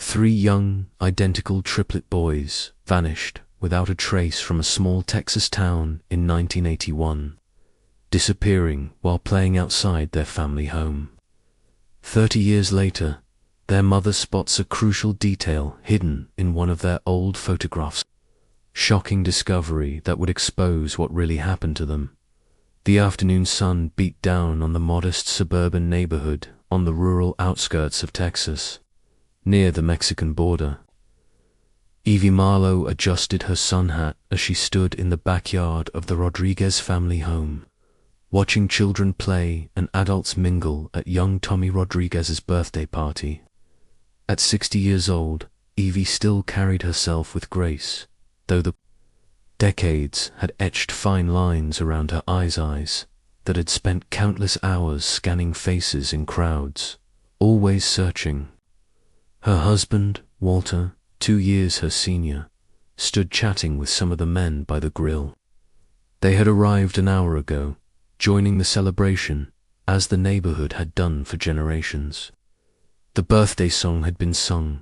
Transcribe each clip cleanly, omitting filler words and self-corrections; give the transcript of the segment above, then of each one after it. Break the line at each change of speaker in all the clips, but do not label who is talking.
Three young, identical triplet boys vanished without a trace from a small Texas town in 1981, disappearing while playing outside their family home. 30 years later, their mother spots a crucial detail hidden in one of their old photographs. Shocking discovery that would expose what really happened to them. The afternoon sun beat down on the modest suburban neighborhood on the rural outskirts of Texas, near the Mexican border. Evie Marlowe adjusted her sun hat as she stood in the backyard of the Rodriguez family home, watching children play and adults mingle at young Tommy Rodriguez's birthday party. At 60 years old, Evie still carried herself with grace, though the decades had etched fine lines around her eyes that had spent countless hours scanning faces in crowds, always searching. Her husband, Walter, 2 years her senior, stood chatting with some of the men by the grill. They had arrived an hour ago, joining the celebration, as the neighborhood had done for generations. The birthday song had been sung,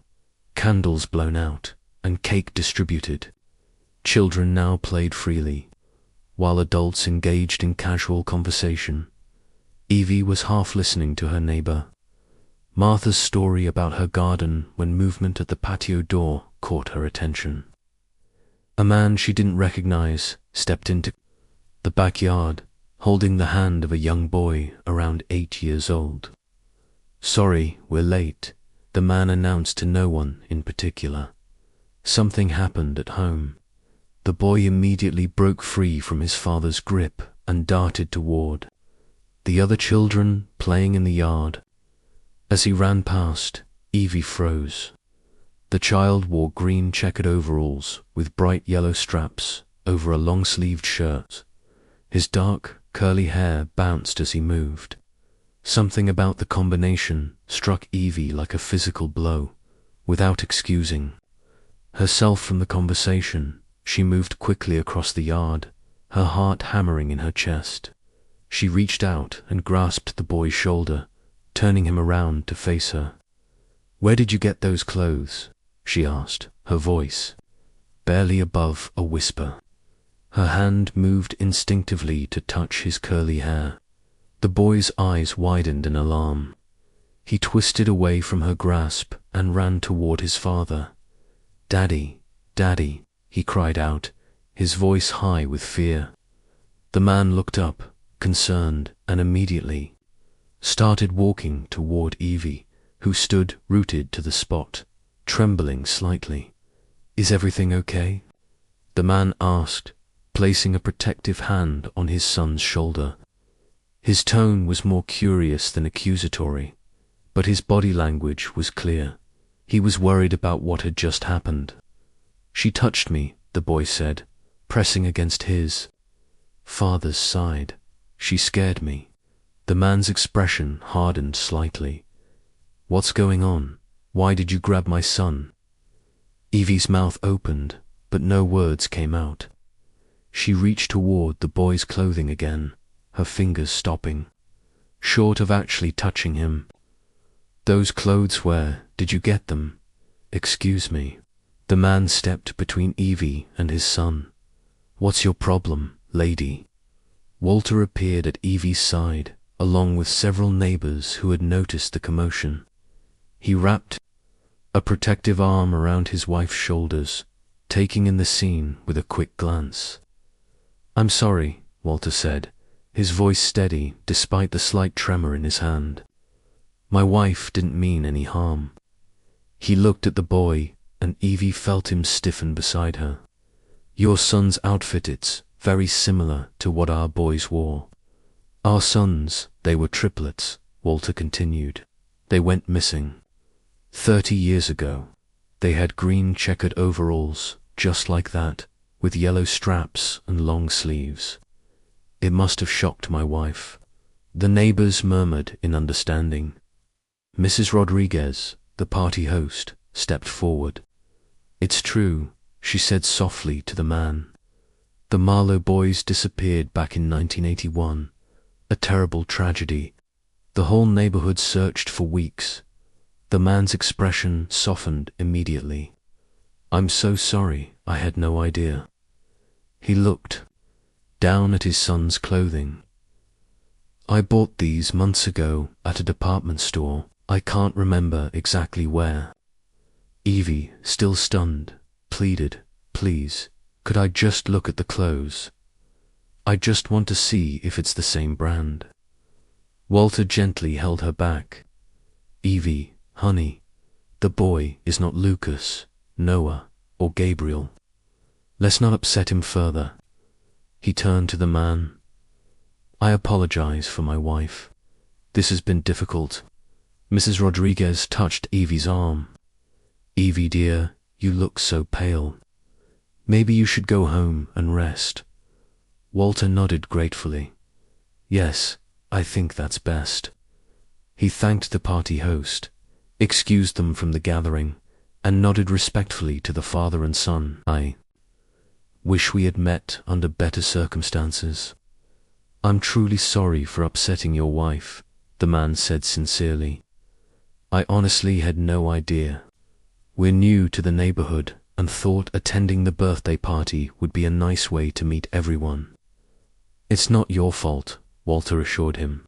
candles blown out, and cake distributed. Children now played freely, while adults engaged in casual conversation. Evie was half listening to her neighbor, Martha's story about her garden when movement at the patio door caught her attention. A man she didn't recognize stepped into the backyard, holding the hand of a young boy around 8 years old. "Sorry, we're late," the man announced to no one in particular. Something happened at home. The boy immediately broke free from his father's grip and darted toward the other children playing in the yard. As he ran past, Evie froze. The child wore green checkered overalls with bright yellow straps over a long-sleeved shirt. His dark, curly hair bounced as he moved. Something about the combination struck Evie like a physical blow, without excusing herself from the conversation. She moved quickly across the yard, her heart hammering in her chest. She reached out and grasped the boy's shoulder, turning him around to face her. "Where did you get those clothes?" she asked, her voice barely above a whisper. Her hand moved instinctively to touch his curly hair. The boy's eyes widened in alarm. He twisted away from her grasp and ran toward his father. "Daddy, Daddy," he cried out, his voice high with fear. The man looked up, concerned, and immediately started walking toward Evie, who stood rooted to the spot, trembling slightly. "Is everything okay?" the man asked, placing a protective hand on his son's shoulder. His tone was more curious than accusatory, but his body language was clear. He was worried about what had just happened. "She touched me," the boy said, pressing against his father's side. "She scared me." The man's expression hardened slightly. "What's going on? Why did you grab my son?" Evie's mouth opened, but no words came out. She reached toward the boy's clothing again, her fingers stopping, short of actually touching him. "Those clothes, where did you get them?" "Excuse me." The man stepped between Evie and his son. "What's your problem, lady?" Walter appeared at Evie's side, along with several neighbors who had noticed the commotion. He wrapped a protective arm around his wife's shoulders, taking in the scene with a quick glance. "I'm sorry," Walter said, his voice steady despite the slight tremor in his hand. "My wife didn't mean any harm." He looked at the boy, and Evie felt him stiffen beside her. "Your son's outfit, it's very similar to what our boys wore." "Our sons, they were triplets," Walter continued. "They went missing 30 years ago. They had green checkered overalls, just like that, with yellow straps and long sleeves. It must have shocked my wife." The neighbors murmured in understanding. Mrs. Rodriguez, the party host, stepped forward. "It's true," she said softly to the man. "The Marlowe boys disappeared back in 1981. A terrible tragedy. The whole neighborhood searched for weeks. The man's expression softened immediately. "I'm so sorry, I had no idea." He looked down at his son's clothing. "I bought these months ago at a department store. I can't remember exactly where." Evie, still stunned, pleaded, "Please, could I just look at the clothes? I just want to see if it's the same brand." Walter gently held her back. "Evie, honey, the boy is not Lucas, Noah, or Gabriel. Let's not upset him further." He turned to the man. "I apologize for my wife. This has been difficult." Mrs. Rodriguez touched Evie's arm. "Evie dear, you look so pale. Maybe you should go home and rest." Walter nodded gratefully. "Yes, I think that's best." He thanked the party host, excused them from the gathering, and nodded respectfully to the father and son. "I wish we had met under better circumstances. I'm truly sorry for upsetting your wife," the man said sincerely. "I honestly had no idea. We're new to the neighborhood and thought attending the birthday party would be a nice way to meet everyone." "It's not your fault," Walter assured him.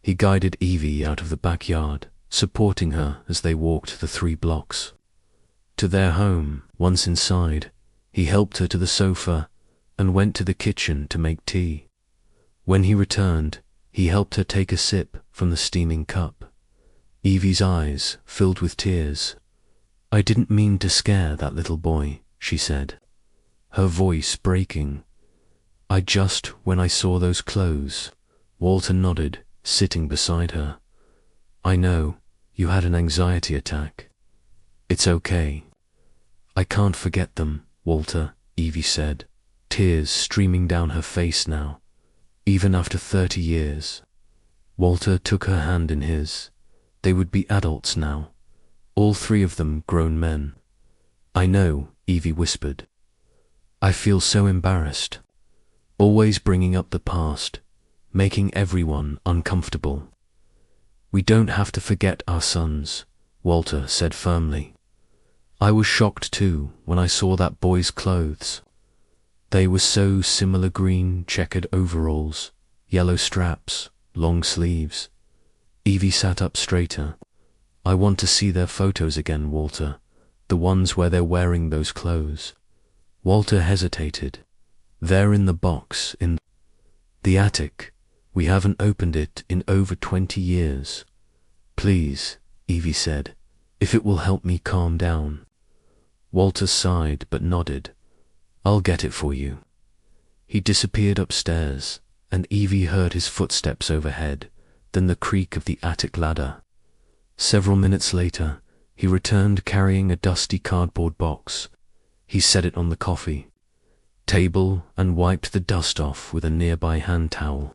He guided Evie out of the backyard, supporting her as they walked the 3 blocks to their home. Once inside, he helped her to the sofa and went to the kitchen to make tea. When he returned, he helped her take a sip from the steaming cup. Evie's eyes filled with tears. "I didn't mean to scare that little boy," she said, her voice breaking. When I saw those clothes." Walter nodded, sitting beside her. "I know, you had an anxiety attack. It's okay." "I can't forget them, Walter," Evie said, tears streaming down her face now, even after 30 years. Walter took her hand in his. They would be adults now, all 3 of them grown men. "I know," Evie whispered. "I feel so embarrassed, always bringing up the past, making everyone uncomfortable." "We don't have to forget our sons," Walter said firmly. "I was shocked too when I saw that boy's clothes. They were so similar: green checkered overalls, yellow straps, long sleeves." Evie sat up straighter. "I want to see their photos again, Walter, the ones where they're wearing those clothes." Walter hesitated. "They're in the box in the attic. We haven't opened it in over 20 years. "Please," Evie said, "if it will help me calm down." Walter sighed but nodded. "I'll get it for you." He disappeared upstairs, and Evie heard his footsteps overhead, then the creak of the attic ladder. Several minutes later, he returned carrying a dusty cardboard box. He set it on the coffee table and wiped the dust off with a nearby hand towel.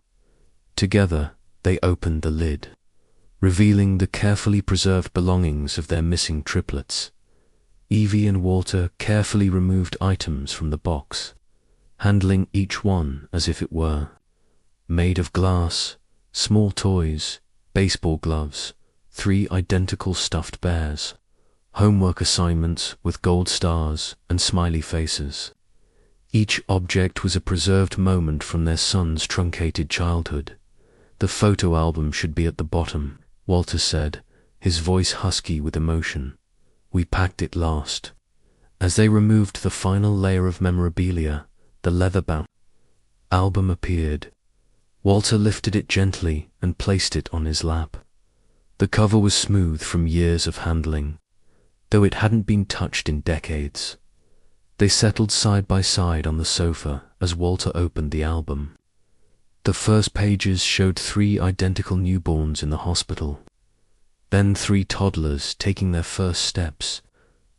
Together, they opened the lid, revealing the carefully preserved belongings of their missing triplets. Evie and Walter carefully removed items from the box, handling each one as if it were made of glass: small toys, baseball gloves, 3 identical stuffed bears, homework assignments with gold stars and smiley faces. Each object was a preserved moment from their son's truncated childhood. "The photo album should be at the bottom," Walter said, his voice husky with emotion. "We packed it last." As they removed the final layer of memorabilia, the leather-bound album appeared. Walter lifted it gently and placed it on his lap. The cover was smooth from years of handling, though it hadn't been touched in decades. They settled side by side on the sofa as Walter opened the album. The first pages showed 3 identical newborns in the hospital, then 3 toddlers taking their first steps,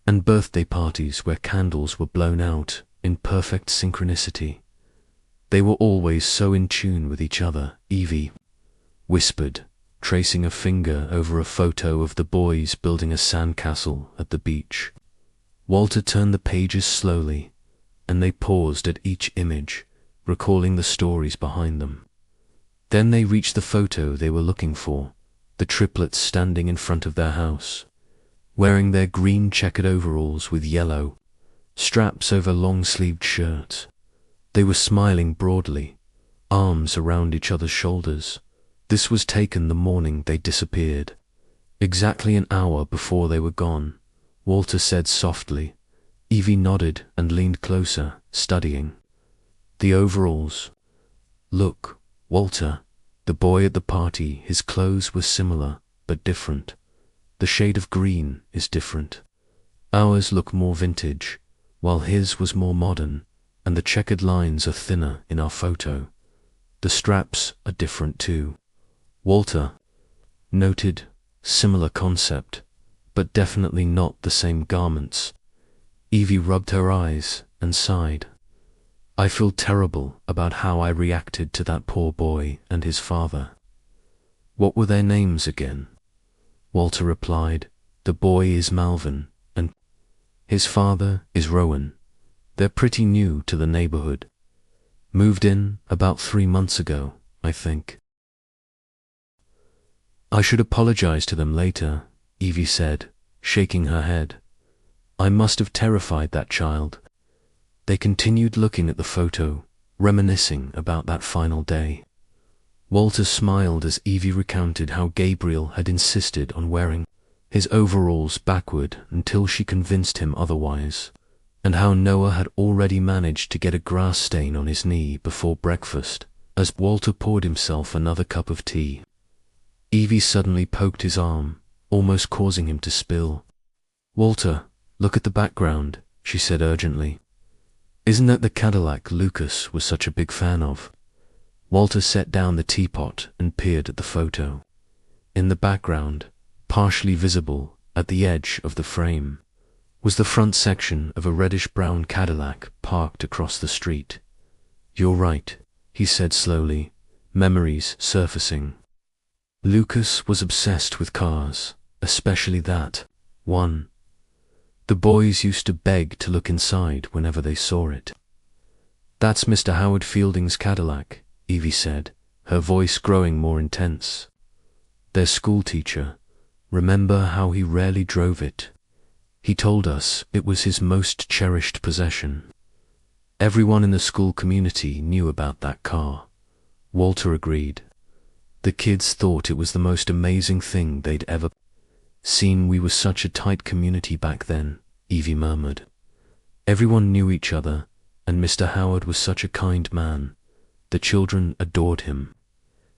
and birthday parties where candles were blown out in perfect synchronicity. They were always so in tune with each other, Evie whispered, tracing a finger over a photo of the boys building a sandcastle at the beach. Walter turned the pages slowly, and they paused at each image, recalling the stories behind them. Then they reached the photo they were looking for, the triplets standing in front of their house. wearing their green checkered overalls with yellow straps over long-sleeved shirts. They were smiling broadly, arms around each other's shoulders. This was taken the morning they disappeared. Exactly an hour before they were gone, Walter said softly. Evie nodded and leaned closer, studying. The overalls. Look, Walter, the boy at the party, his clothes were similar, but different. The shade of green is different. Ours look more vintage, while his was more modern, and the checkered lines are thinner in our photo. The straps are different too. Walter noted, similar concept, but definitely not the same garments. Evie rubbed her eyes and sighed. I feel terrible about how I reacted to that poor boy and his father. What were their names again? Walter replied, the boy is Malvin, and his father is Rowan. They're pretty new to the neighborhood. Moved in about 3 months ago, I think. I should apologize to them later, Evie said, shaking her head. I must have terrified that child. They continued looking at the photo, reminiscing about that final day. Walter smiled as Evie recounted how Gabriel had insisted on wearing his overalls backward until she convinced him otherwise, and how Noah had already managed to get a grass stain on his knee before breakfast, as Walter poured himself another cup of tea. Evie suddenly poked his arm, almost causing him to spill. Walter, look at the background, she said urgently. Isn't that the Cadillac Lucas was such a big fan of? Walter set down the teapot and peered at the photo. In the background, partially visible at the edge of the frame, was the front section of a reddish-brown Cadillac parked across the street. You're right, he said slowly, memories surfacing. Lucas was obsessed with cars, especially that one. The boys used to beg to look inside whenever they saw it. That's Mr. Howard Fielding's Cadillac, Evie said, her voice growing more intense. Their school teacher. Remember how he rarely drove it? He told us it was his most cherished possession. Everyone in the school community knew about that car. Walter agreed. The kids thought it was the most amazing thing they'd ever seen. We were such a tight community back then, Evie murmured. Everyone knew each other, and Mr. Howard was such a kind man. The children adored him.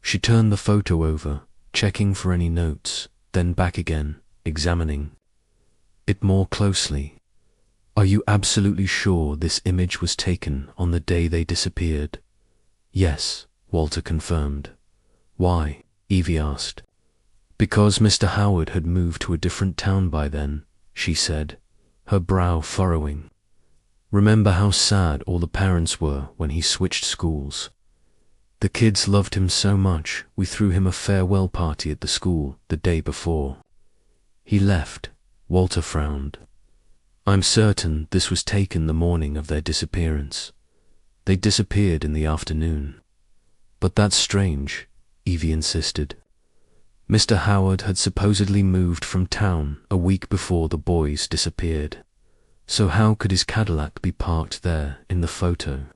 She turned the photo over, checking for any notes, then back again, examining it more closely. Are you absolutely sure this image was taken on the day they disappeared? Yes, Walter confirmed. Why? Evie asked. Because Mr. Howard had moved to a different town by then, she said, her brow furrowing. Remember how sad all the parents were when he switched schools? The kids loved him so much, we threw him a farewell party at the school the day before he left. Walter frowned. I'm certain this was taken the morning of their disappearance. They disappeared in the afternoon. But that's strange, Evie insisted. Mr. Howard had supposedly moved from town a week before the boys disappeared. So how could his Cadillac be parked there in the photo?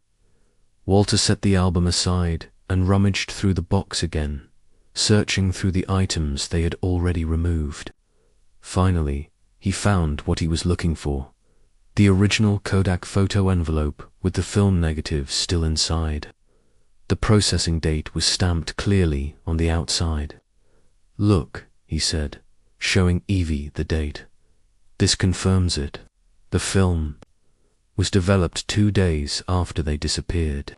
Walter set the album aside and rummaged through the box again, searching through the items they had already removed. Finally, he found what he was looking for, the original Kodak photo envelope with the film negative still inside. The processing date was stamped clearly on the outside. Look, he said, showing Evie the date. This confirms it. The film was developed 2 days after they disappeared.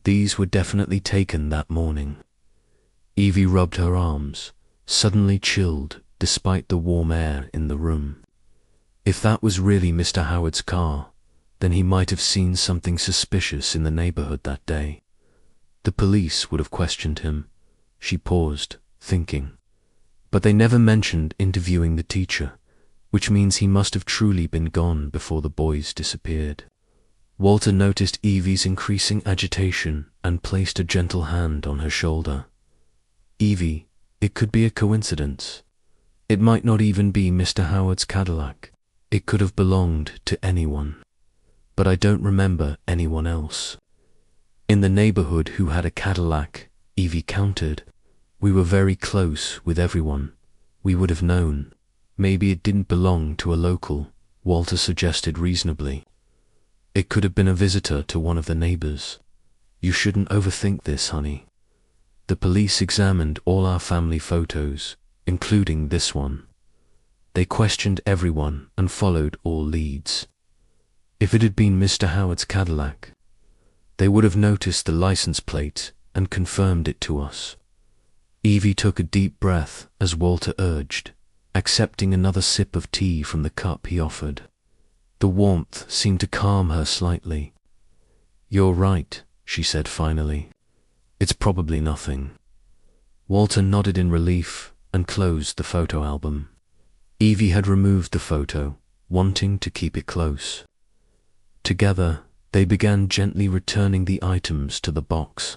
These were definitely taken that morning. Evie rubbed her arms, suddenly chilled despite the warm air in the room. If that was really Mr. Howard's car, then he might have seen something suspicious in the neighborhood that day. The police would have questioned him. She paused, thinking. But they never mentioned interviewing the teacher, which means he must have truly been gone before the boys disappeared. Walter noticed Evie's increasing agitation and placed a gentle hand on her shoulder. Evie, it could be a coincidence. It might not even be Mr. Howard's Cadillac. It could have belonged to anyone. But I don't remember anyone else. In the neighborhood who had a Cadillac, Evie countered. We were very close with everyone. We would have known. Maybe it didn't belong to a local, Walter suggested reasonably. It could have been a visitor to one of the neighbors. You shouldn't overthink this, honey. The police examined all our family photos, including this one. They questioned everyone and followed all leads. If it had been Mr. Howard's Cadillac, they would have noticed the license plate and confirmed it to us. Evie took a deep breath as Walter urged, accepting another sip of tea from the cup he offered. The warmth seemed to calm her slightly. You're right, she said finally. It's probably nothing. Walter nodded in relief and closed the photo album. Evie had removed the photo, wanting to keep it close. Together, they began gently returning the items to the box.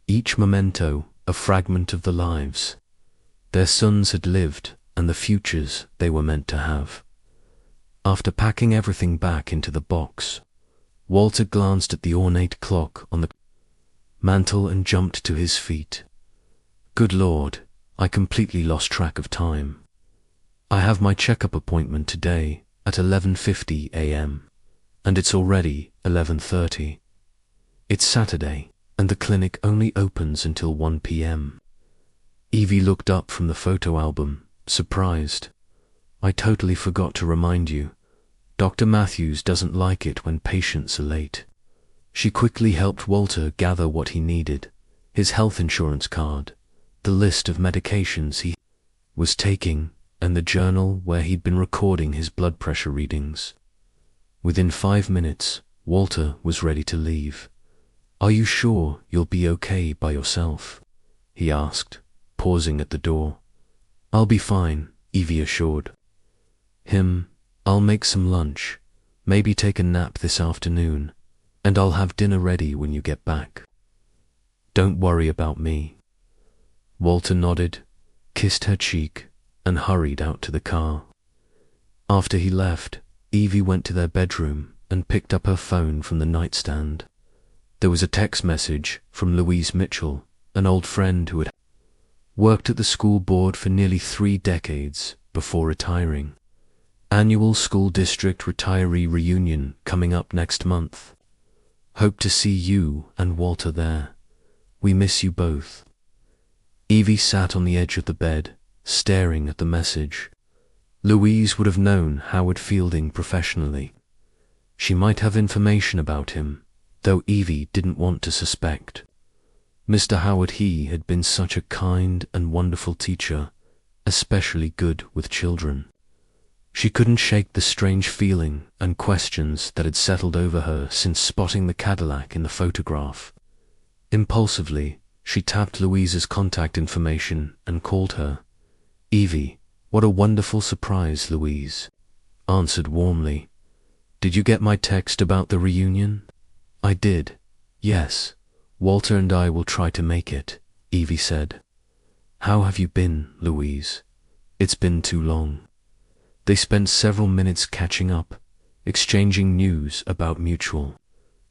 Each memento a fragment of the lives their sons had lived and the futures they were meant to have. After packing everything back into the box, Walter glanced at the ornate clock on the mantel and jumped to his feet. Good Lord, I completely lost track of time. I have my checkup appointment today at 11:50 a.m. and it's already 11:30. It's Saturday, and the clinic only opens until 1 p.m. Evie looked up from the photo album, surprised. I totally forgot to remind you. Dr. Matthews doesn't like it when patients are late. She quickly helped Walter gather what he needed, his health insurance card, the list of medications he was taking, and the journal where he'd been recording his blood pressure readings. Within 5 minutes, Walter was ready to leave. Are you sure you'll be okay by yourself? He asked, pausing at the door. I'll be fine, Evie assured him. I'll make some lunch, maybe take a nap this afternoon, and I'll have dinner ready when you get back. Don't worry about me. Walter nodded, kissed her cheek, and hurried out to the car. After he left, Evie went to their bedroom and picked up her phone from the nightstand. There was a text message from Louise Mitchell, an old friend who had worked at the school board for nearly 3 decades before retiring. Annual school district retiree reunion coming up next month. Hope to see you and Walter there. We miss you both. Evie sat on the edge of the bed, staring at the message. Louise would have known Howard Fielding professionally. She might have information about him, though Evie didn't want to suspect. Mr. Howard had been such a kind and wonderful teacher, especially good with children. She couldn't shake the strange feeling and questions that had settled over her since spotting the Cadillac in the photograph. Impulsively, she tapped Louise's contact information and called her. Evie, what a wonderful surprise, Louise answered warmly. Did you get my text about the reunion? I did, yes. Walter and I will try to make it, Evie said. How have you been, Louise? It's been too long. They spent several minutes catching up, exchanging news about mutual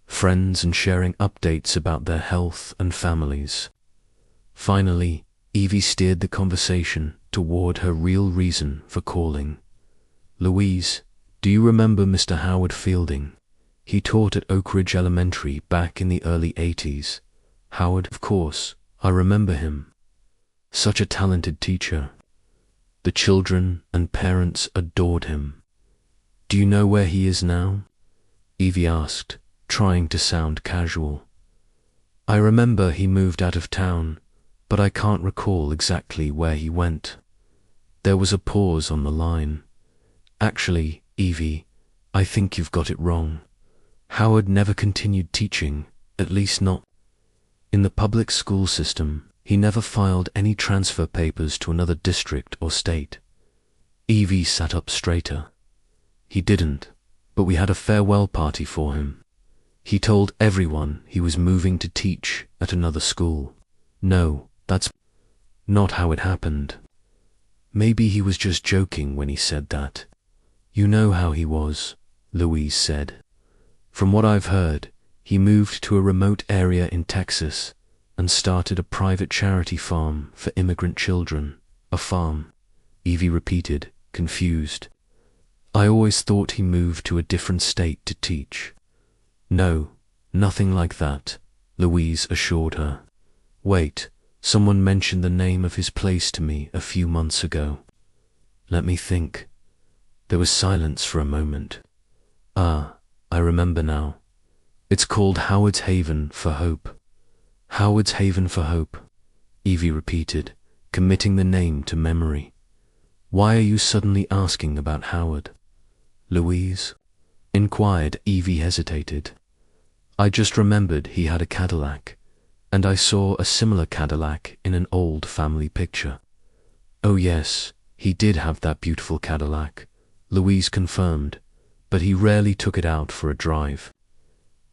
friends and sharing updates about their health and families. Finally, Evie steered the conversation toward her real reason for calling. Louise, do you remember Mr. Howard Fielding? He taught at Oak Ridge Elementary back in the early 80s. Howard, of course, I remember him. Such a talented teacher. The children and parents adored him. Do you know where he is now? Evie asked, trying to sound casual. I remember he moved out of town, but I can't recall exactly where he went. There was a pause on the line. Actually, Evie, I think you've got it wrong. Howard never continued teaching, at least not in the public school system. He never filed any transfer papers to another district or state. Evie sat up straighter. He didn't, but we had a farewell party for him. He told everyone he was moving to teach at another school. No, that's not how it happened. Maybe he was just joking when he said that. You know how he was, Louise said. From what I've heard, he moved to a remote area in Texas and started a private charity farm for immigrant children. A farm, Evie repeated, confused. I always thought he moved to a different state to teach. No, nothing like that, Louise assured her. Wait, someone mentioned the name of his place to me a few months ago. Let me think. There was silence for a moment. Ah, I remember now. It's called Howard's Haven for Hope. Howard's Haven for Hope, Evie repeated, committing the name to memory. Why are you suddenly asking about Howard? Louise inquired. Evie hesitated. I just remembered he had a Cadillac, and I saw a similar Cadillac in an old family picture. Oh yes, he did have that beautiful Cadillac, Louise confirmed, but he rarely took it out for a drive.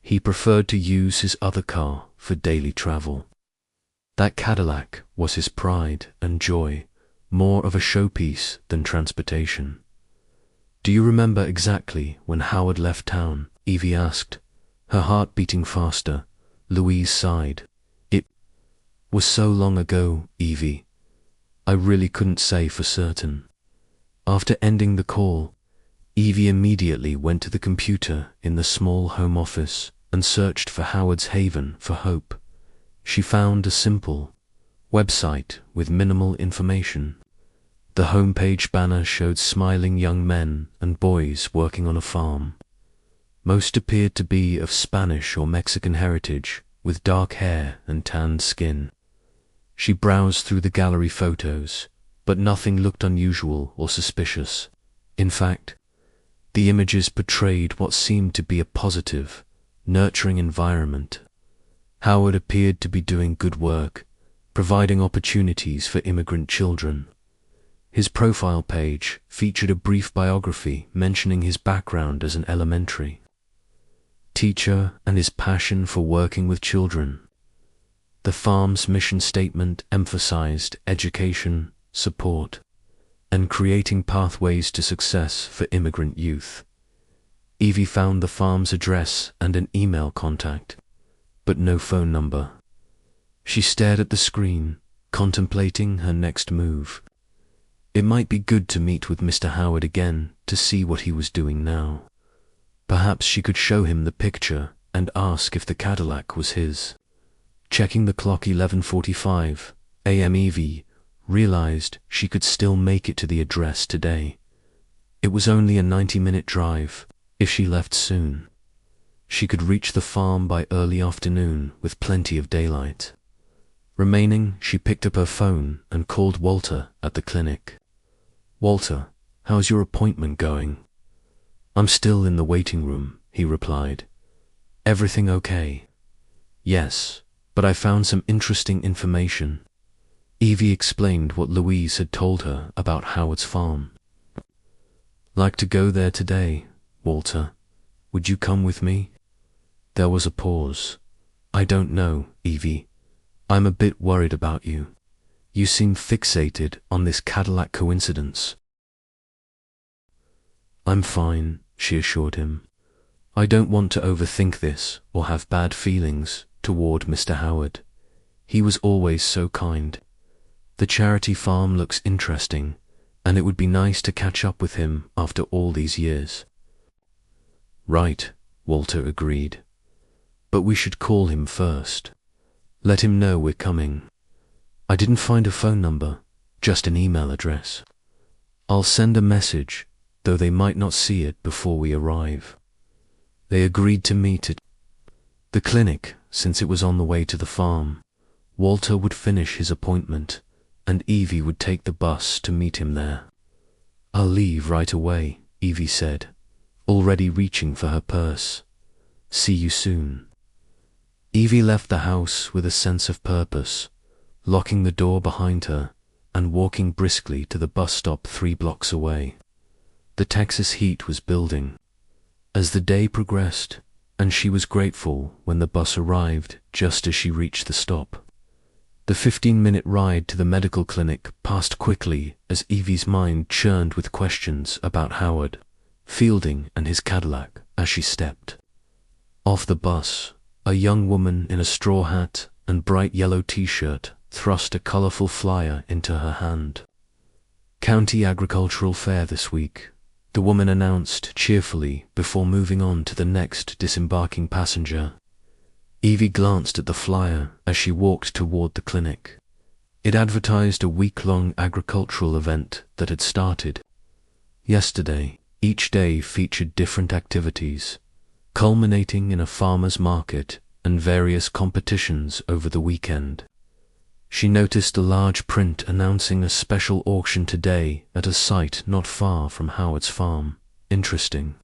He preferred to use his other car for daily travel. That Cadillac was his pride and joy, more of a showpiece than transportation. Do you remember exactly when Howard left town? Evie asked, her heart beating faster. Louise sighed. It was so long ago, Evie. I really couldn't say for certain. After ending the call, Evie immediately went to the computer in the small home office and searched for Howard's Haven for Hope. She found a simple website with minimal information. The homepage banner showed smiling young men and boys working on a farm. Most appeared to be of Spanish or Mexican heritage, with dark hair and tanned skin. She browsed through the gallery photos, but nothing looked unusual or suspicious. In fact, the images portrayed what seemed to be a positive, nurturing environment. Howard appeared to be doing good work, providing opportunities for immigrant children. His profile page featured a brief biography mentioning his background as an elementary teacher and his passion for working with children. The farm's mission statement emphasized education, support, and creating pathways to success for immigrant youth. Evie found the farm's address and an email contact, but no phone number. She stared at the screen, contemplating her next move. It might be good to meet with Mr. Howard again to see what he was doing now. Perhaps she could show him the picture and ask if the Cadillac was his. Checking the clock, 11:45 a.m. Evie realized she could still make it to the address today. It was only a 90-minute drive if she left soon. She could reach the farm by early afternoon with plenty of daylight. Remaining, she picked up her phone and called Walter at the clinic. Walter, how's your appointment going? I'm still in the waiting room, he replied. Everything okay? Yes, but I found some interesting information. Evie explained what Louise had told her about Howard's farm. Like to go there today, Walter. Would you come with me? There was a pause. I don't know, Evie. I'm a bit worried about you. You seem fixated on this Cadillac coincidence. I'm fine, she assured him. I don't want to overthink this or have bad feelings toward Mr. Howard. He was always so kind. The charity farm looks interesting, and it would be nice to catch up with him after all these years. Right, Walter agreed. But we should call him first. Let him know we're coming. I didn't find a phone number, just an email address. I'll send a message, though they might not see it before we arrive. They agreed to meet at the clinic, since it was on the way to the farm. Walter would finish his appointment, and Evie would take the bus to meet him there. I'll leave right away, Evie said, already reaching for her purse. See you soon. Evie left the house with a sense of purpose, locking the door behind her and walking briskly to the bus stop 3 blocks away. The Texas heat was building. As the day progressed, and she was grateful when the bus arrived just as she reached the stop. The 15-minute ride to the medical clinic passed quickly as Evie's mind churned with questions about Howard Fielding and his Cadillac. As she stepped off the bus, a young woman in a straw hat and bright yellow t-shirt thrust a colorful flyer into her hand. "County Agricultural Fair this week," the woman announced cheerfully before moving on to the next disembarking passenger. Evie glanced at the flyer as she walked toward the clinic. It advertised a week-long agricultural event that had started yesterday. Each day featured different activities, culminating in a farmer's market and various competitions over the weekend. She noticed a large print announcing a special auction today at a site not far from Howard's farm. "Interesting,"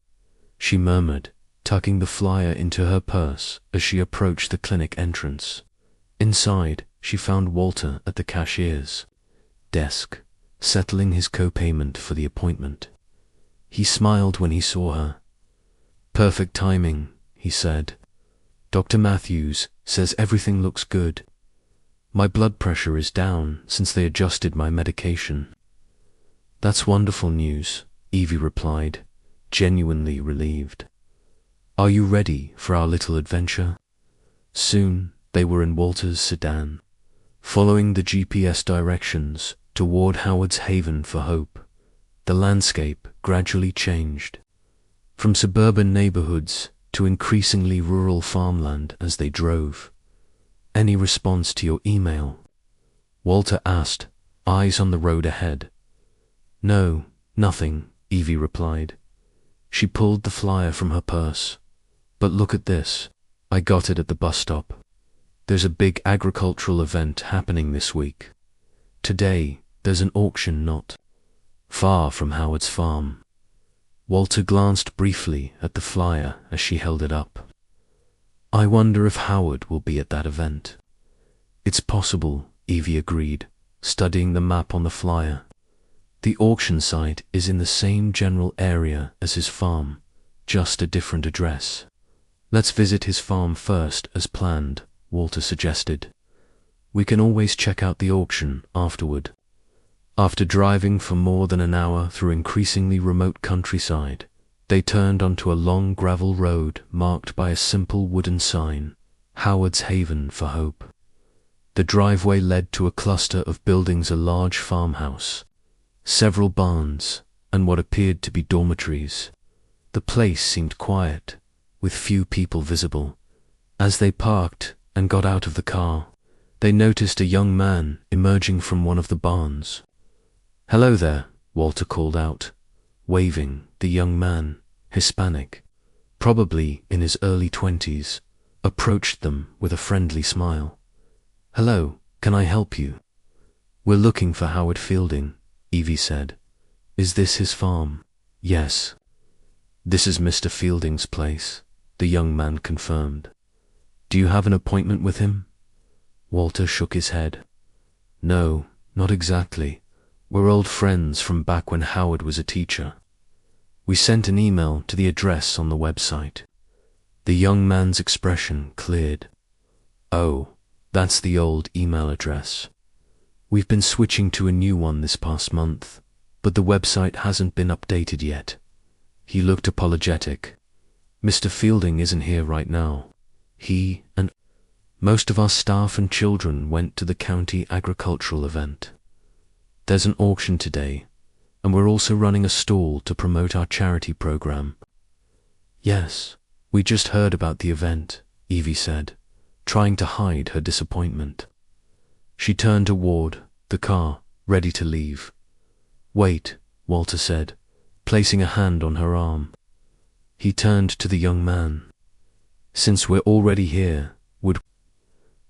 she murmured, tucking the flyer into her purse as she approached the clinic entrance. Inside, she found Walter at the cashier's desk, settling his co-payment for the appointment. He smiled when he saw her. "Perfect timing," he said. "Dr. Matthews says everything looks good. My blood pressure is down since they adjusted my medication." "That's wonderful news," Evie replied, genuinely relieved. "Are you ready for our little adventure?" Soon they were in Walter's sedan, following the GPS directions toward Howard's Haven for Hope. The landscape gradually changed, from suburban neighborhoods to increasingly rural farmland as they drove. "Any response to your email?" Walter asked, eyes on the road ahead. "No, nothing," Evie replied. She pulled the flyer from her purse. "But look at this. I got it at the bus stop. There's a big agricultural event happening this week. Today, there's an auction not far from Howard's farm." Walter glanced briefly at the flyer as she held it up. "I wonder if Howard will be at that event." "It's possible," Evie agreed, studying the map on the flyer. "The auction site is in the same general area as his farm, just a different address." "Let's visit his farm first as planned," Walter suggested. "We can always check out the auction afterward." After driving for more than an hour through increasingly remote countryside, they turned onto a long gravel road marked by a simple wooden sign, "Howard's Haven for Hope." The driveway led to a cluster of buildings, a large farmhouse, several barns, and what appeared to be dormitories. The place seemed quiet, with few people visible. As they parked and got out of the car, they noticed a young man emerging from one of the barns. "Hello there," Walter called out, waving. The young man, Hispanic, probably in his early 20s, approached them with a friendly smile. "Hello, can I help you?" "We're looking for Howard Fielding," Evie said. "Is this his farm?" "Yes. This is Mr. Fielding's place," the young man confirmed. "Do you have an appointment with him?" Walter shook his head. "No, not exactly. We're old friends from back when Howard was a teacher. We sent an email to the address on the website." The young man's expression cleared. "Oh, that's the old email address. We've been switching to a new one this past month, but the website hasn't been updated yet." He looked apologetic. "Mr. Fielding isn't here right now. He and most of our staff and children went to the county agricultural event. There's an auction today, and we're also running a stall to promote our charity program." "Yes, we just heard about the event," Evie said, trying to hide her disappointment. She turned toward the car, ready to leave. "Wait," Walter said, placing a hand on her arm. He turned to the young man. "Since we're already here, would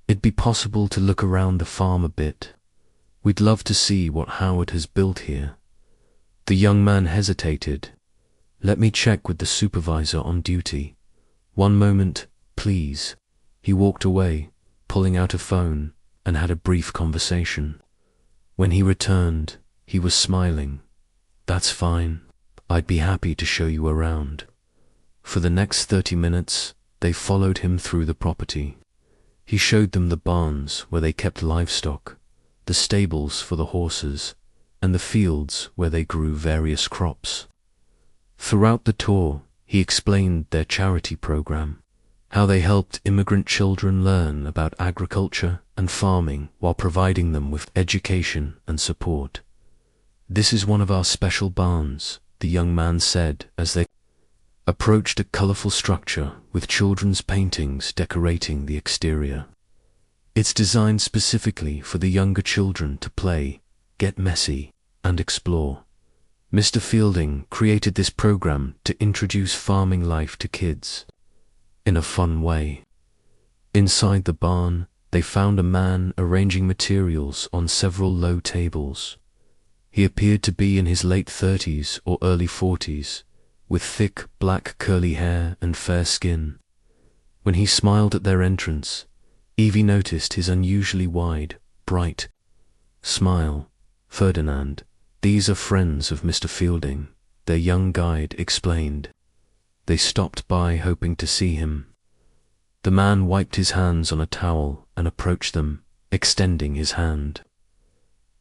it be possible to look around the farm a bit? We'd love to see what Howard has built here." The young man hesitated. "Let me check with the supervisor on duty. One moment, please." He walked away, pulling out a phone, and had a brief conversation. When he returned, he was smiling. "That's fine. I'd be happy to show you around." For the next 30 minutes, they followed him through the property. He showed them the barns where they kept livestock, the stables for the horses, and the fields where they grew various crops. Throughout the tour, he explained their charity program, how they helped immigrant children learn about agriculture and farming while providing them with education and support. "This is one of our special barns," the young man said as they approached a colorful structure with children's paintings decorating the exterior. "It's designed specifically for the younger children to play, get messy, and explore. Mr. Fielding created this program to introduce farming life to kids in a fun way." Inside the barn, they found a man arranging materials on several low tables. He appeared to be in his late 30s or early 40s, with thick black curly hair and fair skin. When he smiled at their entrance, Evie noticed his unusually wide, bright smile. "Ferdinand, these are friends of Mr. Fielding," their young guide explained. They stopped by hoping to see him. The man wiped his hands on a towel and approached them, extending his hand.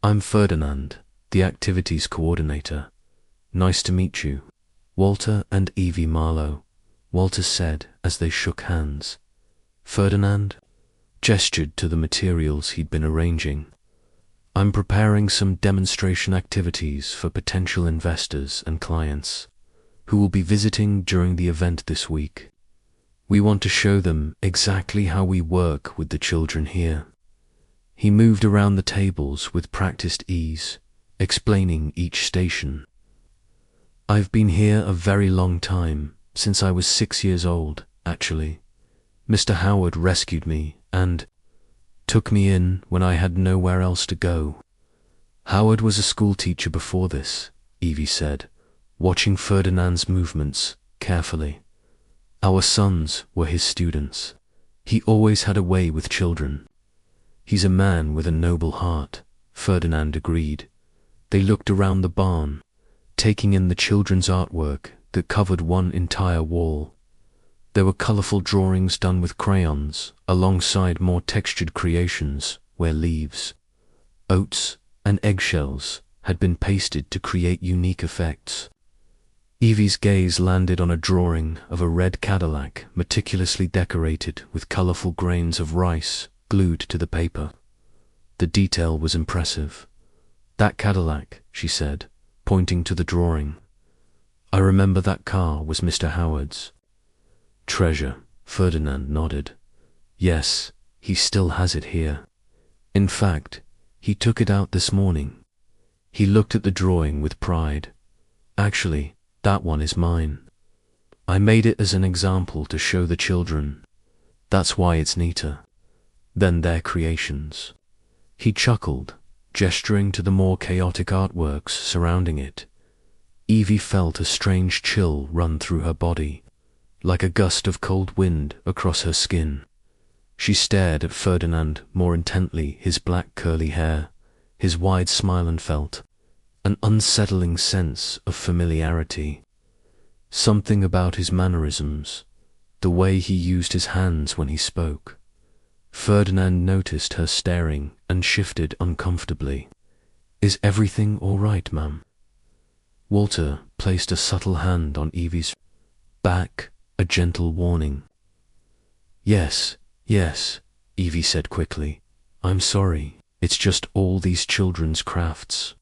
"I'm Ferdinand, the activities coordinator. Nice to meet you. Walter and Evie Marlowe," Walter said as they shook hands. Ferdinand gestured to the materials he'd been arranging. "I'm preparing some demonstration activities for potential investors and clients who will be visiting during the event this week. We want to show them exactly how we work with the children here." He moved around the tables with practiced ease, explaining each station. "I've been here a very long time, since I was 6 years old, actually. Mr. Howard rescued me and took me in when I had nowhere else to go." "Howard was a school teacher before this," Evie said, watching Ferdinand's movements carefully. "Our sons were his students. He always had a way with children." "He's a man with a noble heart," Ferdinand agreed. They looked around the barn, taking in the children's artwork that covered one entire wall. There were colorful drawings done with crayons, alongside more textured creations where leaves, oats, and eggshells had been pasted to create unique effects. Evie's gaze landed on a drawing of a red Cadillac meticulously decorated with colorful grains of rice glued to the paper. The detail was impressive. "That Cadillac," she said, pointing to the drawing. "I remember that car was Mr. Howard's." "Treasure," Ferdinand nodded. "Yes, he still has it here. In fact, he took it out this morning." He looked at the drawing with pride. "Actually, that one is mine. I made it as an example to show the children. That's why it's neater than their creations." He chuckled, gesturing to the more chaotic artworks surrounding it. Evie felt a strange chill run through her body, like a gust of cold wind across her skin. She stared at Ferdinand more intently, his black curly hair, his wide smile, and felt an unsettling sense of familiarity. Something about his mannerisms, the way he used his hands when he spoke. Ferdinand noticed her staring and shifted uncomfortably. "Is everything all right, ma'am?" Walter placed a subtle hand on Evie's back, a gentle warning. Yes, Evie said quickly. "I'm sorry, it's just all these children's crafts.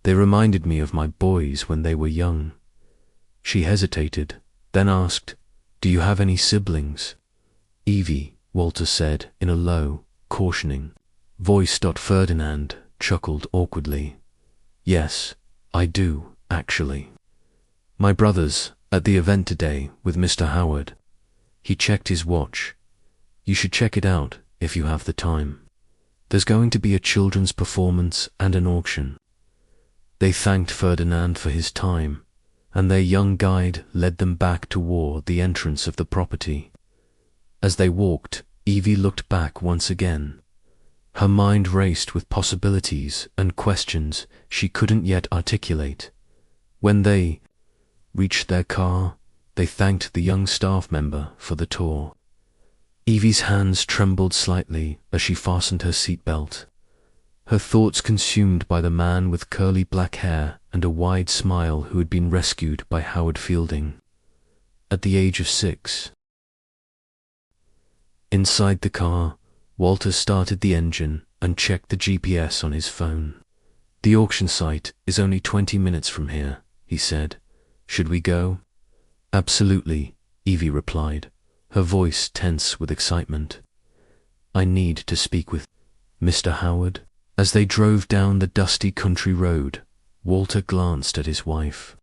They reminded me of my boys when they were young." She hesitated, then asked, "Do you have any siblings?" "Evie," Walter said in a low, cautioning voice. Ferdinand chuckled awkwardly. "Yes, I do, actually. My brother's at the event today with Mr. Howard." He checked his watch. "You should check it out if you have the time. There's going to be a children's performance and an auction." They thanked Ferdinand for his time, and their young guide led them back toward the entrance of the property. As they walked, Evie looked back once again. Her mind raced with possibilities and questions she couldn't yet articulate. When they reached their car, they thanked the young staff member for the tour. Evie's hands trembled slightly as she fastened her seatbelt, her thoughts consumed by the man with curly black hair and a wide smile who had been rescued by Howard Fielding at the age of 6. Inside the car, Walter started the engine and checked the GPS on his phone. "The auction site is only 20 minutes from here," he said. "Should we go?" "Absolutely," Evie replied, her voice tense with excitement. "I need to speak with Mr. Howard." As they drove down the dusty country road, Walter glanced at his wife.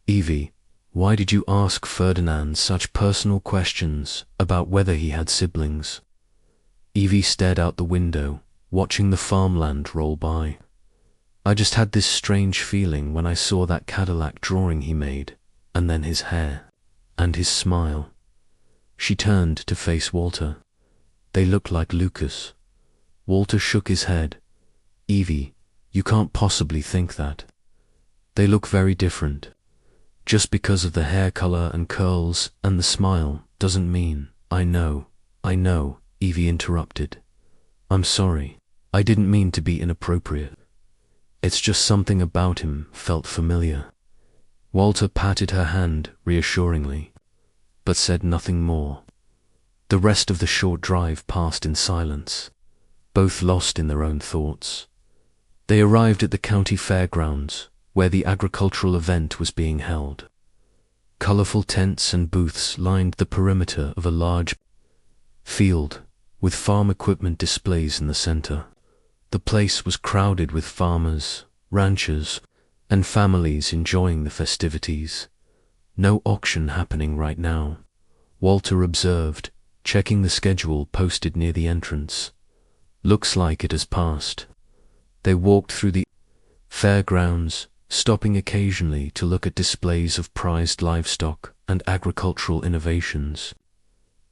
"Evie, why did you ask Ferdinand such personal questions about whether he had siblings?" Evie stared out the window, watching the farmland roll by. "I just had this strange feeling when I saw that Cadillac drawing he made, and then his hair, and his smile." She turned to face Walter. "They look like Lucas." Walter shook his head. "Evie, you can't possibly think that. They look very different. Just because of the hair color and curls and the smile doesn't mean—" I know, Evie interrupted. "I'm sorry. I didn't mean to be inappropriate. It's just something about him felt familiar." Walter patted her hand reassuringly, but said nothing more. The rest of the short drive passed in silence, both lost in their own thoughts. They arrived at the county fairgrounds, where the agricultural event was being held. Colorful tents and booths lined the perimeter of a large field, with farm equipment displays in the center. The place was crowded with farmers, ranchers, and families enjoying the festivities. "No auction happening right now," Walter observed, checking the schedule posted near the entrance. "Looks like it has passed." They walked through the fairgrounds, stopping occasionally to look at displays of prized livestock and agricultural innovations.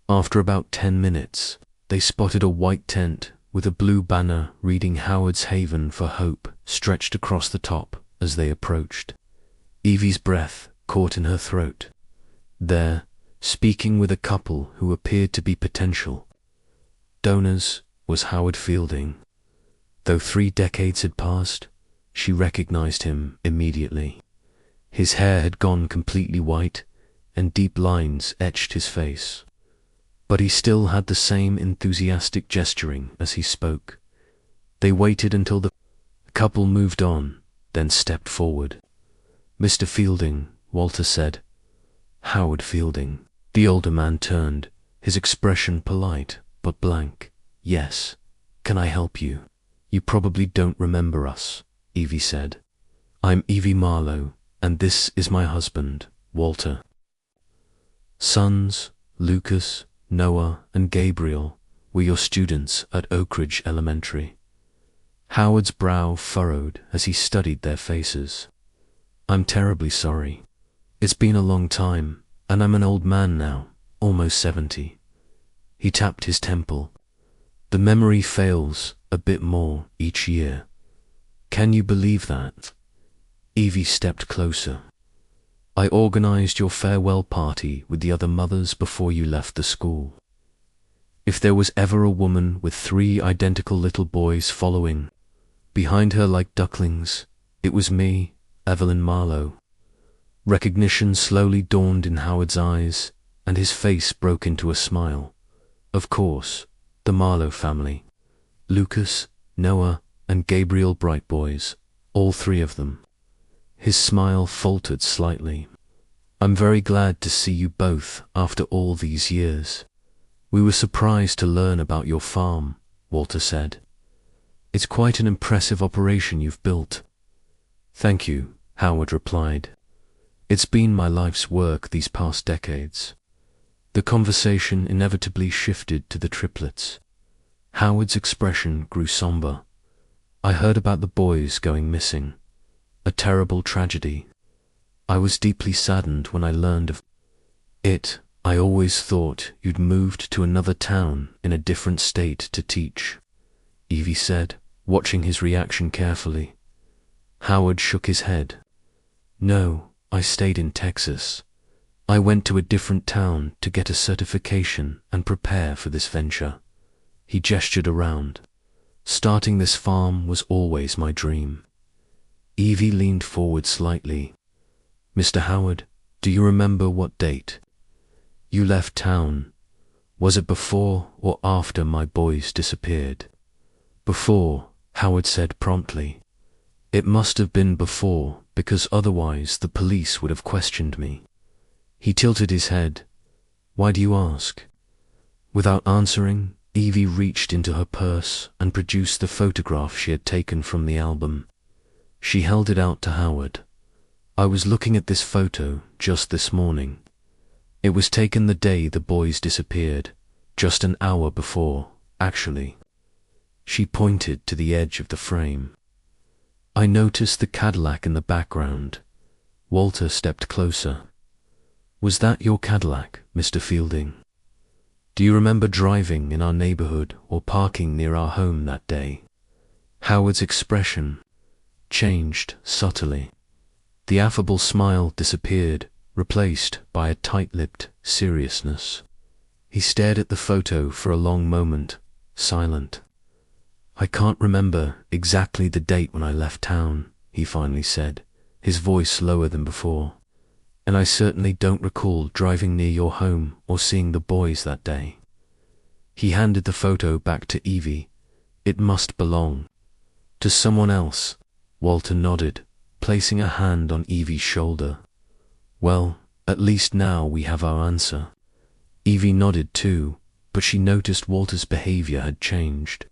After about 10 minutes, they spotted a white tent with a blue banner reading Howard's Haven for Hope stretched across the top as they approached. Evie's breath caught in her throat. There, speaking with a couple who appeared to be potential donors, was Howard Fielding. Though 3 decades had passed, she recognized him immediately. His hair had gone completely white, and deep lines etched his face. But he still had the same enthusiastic gesturing as he spoke. They waited until the couple moved on, then stepped forward. "Mr. Fielding," Walter said. "Howard Fielding." The older man turned, his expression polite but blank. "Yes. Can I help you?" "You probably don't remember us," Evie said. "I'm Evie Marlowe, and this is my husband, Walter." Sons, Lucas, Noah, and Gabriel were your students at Oak Ridge Elementary. Howard's brow furrowed as he studied their faces. "I'm terribly sorry. It's been a long time, and I'm an old man now, almost 70. He tapped his temple. "The memory fails a bit more each year. Can you believe that?" Evie stepped closer. "I organized your farewell party with the other mothers before you left the school. If there was ever a woman with 3 identical little boys following behind her like ducklings, it was me, Evelyn Marlowe." Recognition slowly dawned in Howard's eyes, and his face broke into a smile. "Of course, the Marlowe family. Lucas, Noah, and Gabriel Bright boys, all 3 of them." His smile faltered slightly. "I'm very glad to see you both after all these years. We were surprised to learn about your farm," Walter said. "It's quite an impressive operation you've built." "Thank you," Howard replied. "It's been my life's work these past decades." The conversation inevitably shifted to the triplets. Howard's expression grew somber. "I heard about the boys going missing. A terrible tragedy. I was deeply saddened when I learned of it. I always thought you'd moved to another town in a different state to teach," Evie said, watching his reaction carefully. Howard shook his head. "No, I stayed in Texas. I went to a different town to get a certification and prepare for this venture. He gestured around. Starting this farm was always my dream. Evie leaned forward slightly. Mr. Howard, do you remember what date you left town? Was it before or after my boys disappeared? Before, Howard said promptly. It must have been before, because otherwise the police would have questioned me. He tilted his head. Why do you ask? Without answering, Evie reached into her purse and produced the photograph she had taken from the album. She held it out to Howard. I was looking at this photo just this morning. It was taken the day the boys disappeared, just an hour before, actually. She pointed to the edge of the frame. I noticed the Cadillac in the background. Walter stepped closer. Was that your Cadillac, Mr. Fielding? Do you remember driving in our neighborhood or parking near our home that day? Howard's expression changed subtly. The affable smile disappeared, replaced by a tight-lipped seriousness. He stared at the photo for a long moment, silent. I can't remember exactly the date when I left town, he finally said, his voice lower than before. And I certainly don't recall driving near your home or seeing the boys that day. He handed the photo back to Evie. It must belong to someone else. Walter nodded, placing a hand on Evie's shoulder. Well, at least now we have our answer. Evie nodded too, but she noticed Walter's behavior had changed.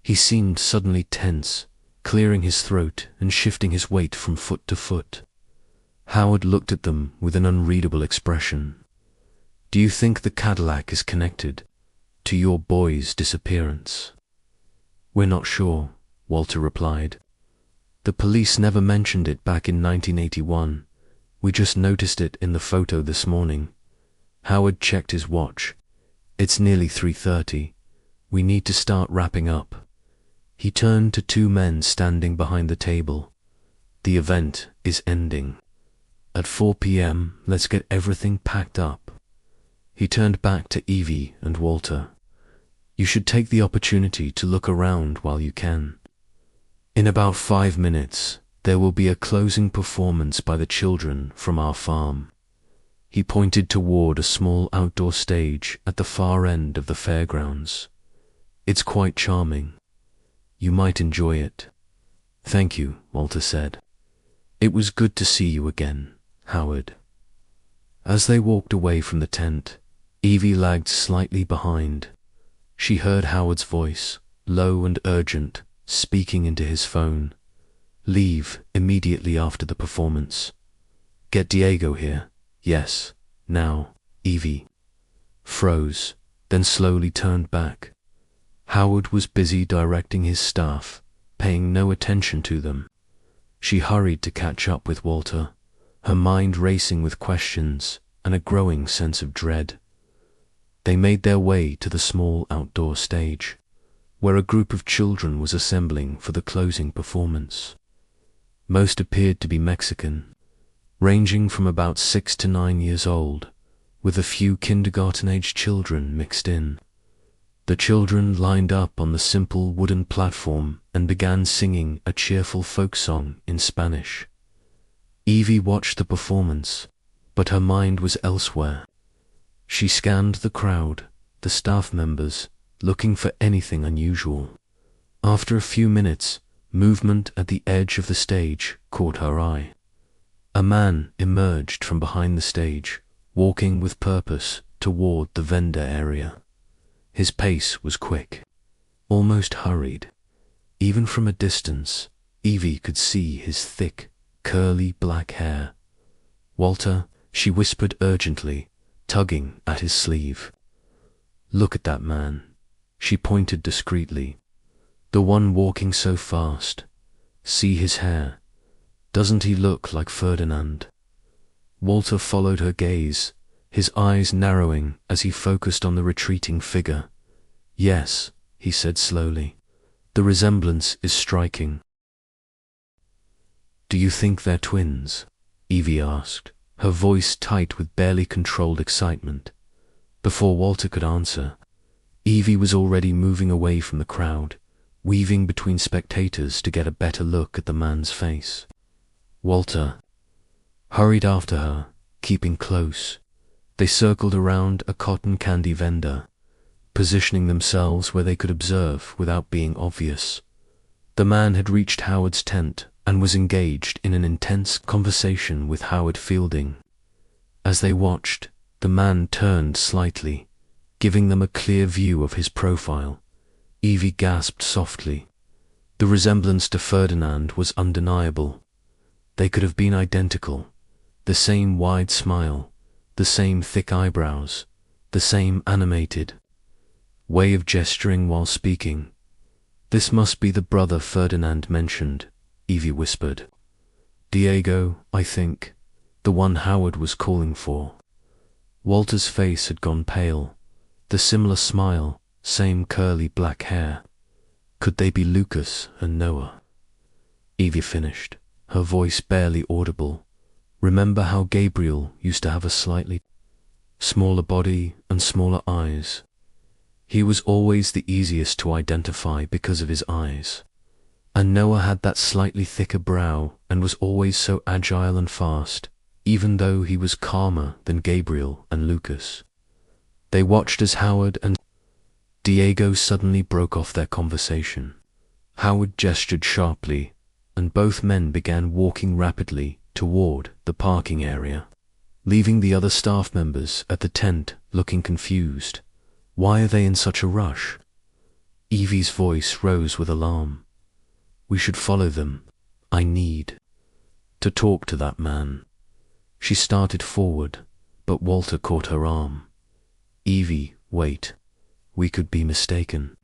He seemed suddenly tense, clearing his throat and shifting his weight from foot to foot. Howard looked at them with an unreadable expression. Do you think the Cadillac is connected to your boy's disappearance? We're not sure, Walter replied. The police never mentioned it back in 1981. We just noticed it in the photo this morning. Howard checked his watch. It's nearly 3:30. We need to start wrapping up. He turned to two men standing behind the table. The event is ending. At 4 p.m., let's get everything packed up. He turned back to Evie and Walter. You should take the opportunity to look around while you can. In about 5 minutes, there will be a closing performance by the children from our farm. He pointed toward a small outdoor stage at the far end of the fairgrounds. It's quite charming. You might enjoy it. Thank you, Walter said. It was good to see you again, Howard. As they walked away from the tent, Evie lagged slightly behind. She heard Howard's voice, low and urgent, speaking into his phone. Leave immediately after the performance. Get Diego here. Yes, now, Evie. Froze, then slowly turned back. Howard was busy directing his staff, paying no attention to them. She hurried to catch up with Walter, her mind racing with questions and a growing sense of dread. They made their way to the small outdoor stage, where a group of children was assembling for the closing performance. Most appeared to be Mexican, ranging from about 6 to 9 years old, with a few kindergarten-age children mixed in. The children lined up on the simple wooden platform and began singing a cheerful folk song in Spanish. Evie watched the performance, but her mind was elsewhere. She scanned the crowd, the staff members, looking for anything unusual. After a few minutes, movement at the edge of the stage caught her eye. A man emerged from behind the stage, walking with purpose toward the vendor area. His pace was quick, almost hurried. Even from a distance, Evie could see his thick, curly black hair. Walter, she whispered urgently, tugging at his sleeve. Look at that man. She pointed discreetly. The one walking so fast. See his hair. Doesn't he look like Ferdinand? Walter followed her gaze, his eyes narrowing as he focused on the retreating figure. Yes, he said slowly. The resemblance is striking. Do you think they're twins? Evie asked, her voice tight with barely controlled excitement. Before Walter could answer, Evie was already moving away from the crowd, weaving between spectators to get a better look at the man's face. Walter hurried after her, keeping close. They circled around a cotton candy vendor, positioning themselves where they could observe without being obvious. The man had reached Howard's tent and was engaged in an intense conversation with Howard Fielding. As they watched, the man turned slightly, giving them a clear view of his profile. Evie gasped softly. The resemblance to Ferdinand was undeniable. They could have been identical. The same wide smile, the same thick eyebrows, the same animated way of gesturing while speaking. "This must be the brother Ferdinand mentioned," Evie whispered. "Diego, I think, the one Howard was calling for." Walter's face had gone pale. The similar smile, same curly black hair. Could they be Lucas and Noah? Evie finished, her voice barely audible. "Remember how Gabriel used to have a slightly smaller body and smaller eyes? He was always the easiest to identify because of his eyes. And Noah had that slightly thicker brow and was always so agile and fast, even though he was calmer than Gabriel and Lucas." They watched as Howard and Diego suddenly broke off their conversation. Howard gestured sharply, and both men began walking rapidly toward the parking area, leaving the other staff members at the tent looking confused. "Why are they in such a rush?" Evie's voice rose with alarm. "We should follow them. I need to talk to that man." She started forward, but Walter caught her arm. "Evie, wait. We could be mistaken.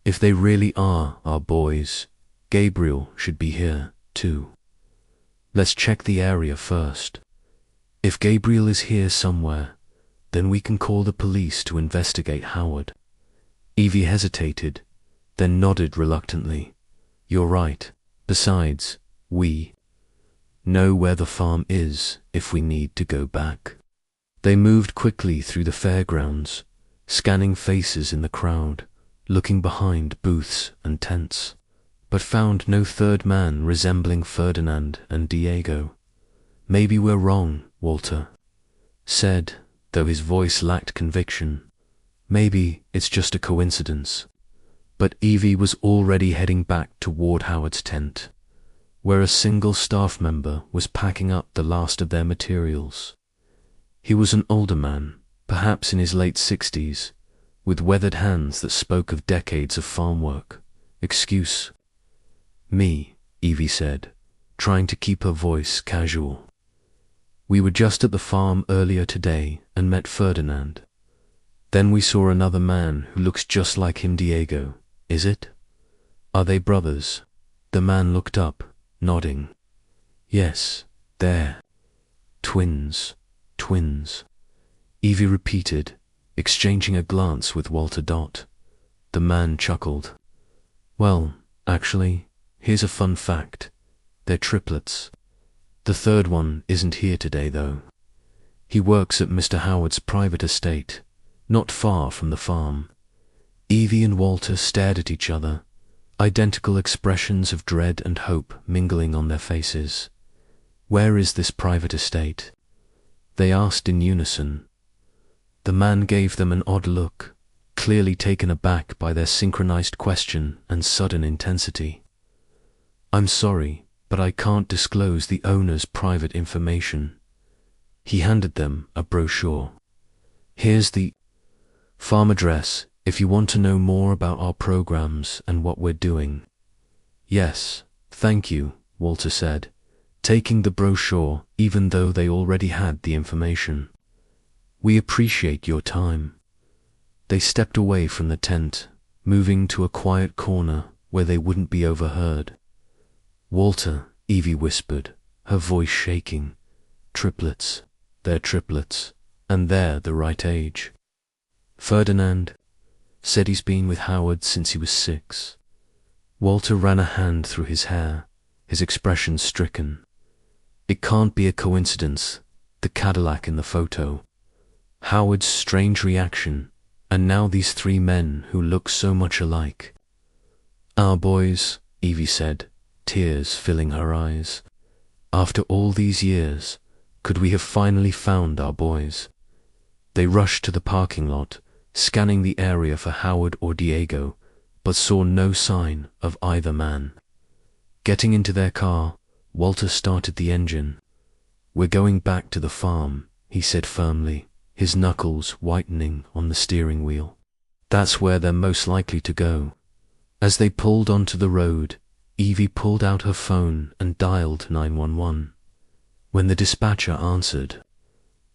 If they really are our boys, Gabriel should be here, too. Let's check the area first. If Gabriel is here somewhere, then we can call the police to investigate Howard." Evie hesitated, then nodded reluctantly. "You're right. Besides, we know where the farm is if we need to go back." They moved quickly through the fairgrounds, scanning faces in the crowd, looking behind booths and tents, but found no third man resembling Ferdinand and Diego. "Maybe we're wrong," Walter said, though his voice lacked conviction. "Maybe it's just a coincidence." But Evie was already heading back toward Howard's tent, where a single staff member was packing up the last of their materials. He was an older man, perhaps in his late 60s, with weathered hands that spoke of decades of farm work. "Excuse me," Evie said, trying to keep her voice casual. "We were just at the farm earlier today and met Ferdinand. Then we saw another man who looks just like him. Diego, is it? Are they brothers?" The man looked up, nodding. "Yes, they're twins. Twins," Evie repeated, exchanging a glance with Walter Dott. The man chuckled. "Well, actually, here's a fun fact. They're triplets. The third one isn't here today, though. He works at Mr. Howard's private estate, not far from the farm." Evie and Walter stared at each other, identical expressions of dread and hope mingling on their faces. "Where is this private estate?" they asked in unison. The man gave them an odd look, clearly taken aback by their synchronized question and sudden intensity. "I'm sorry, but I can't disclose the owner's private information." He handed them a brochure. "Here's the farm address if you want to know more about our programs and what we're doing." "Yes, thank you," Walter said, taking the brochure even though they already had the information. "We appreciate your time." They stepped away from the tent, moving to a quiet corner where they wouldn't be overheard. "Walter," Evie whispered, her voice shaking. "Triplets. They're triplets, and they're the right age. Ferdinand said he's been with Howard since he was 6. Walter ran a hand through his hair, his expression stricken. "It can't be a coincidence. the Cadillac in the photo, Howard's strange reaction, and now these three men who look so much alike. "Our boys," Evie said, tears filling her eyes. "After all these years, could we have finally found our boys?" They rushed to the parking lot, scanning the area for Howard or Diego, but saw no sign of either man. Getting into their car, Walter started the engine. "We're going back to the farm," he said firmly, his knuckles whitening on the steering wheel. "That's where they're most likely to go." As they pulled onto the road, Evie pulled out her phone and dialed 911. When the dispatcher answered,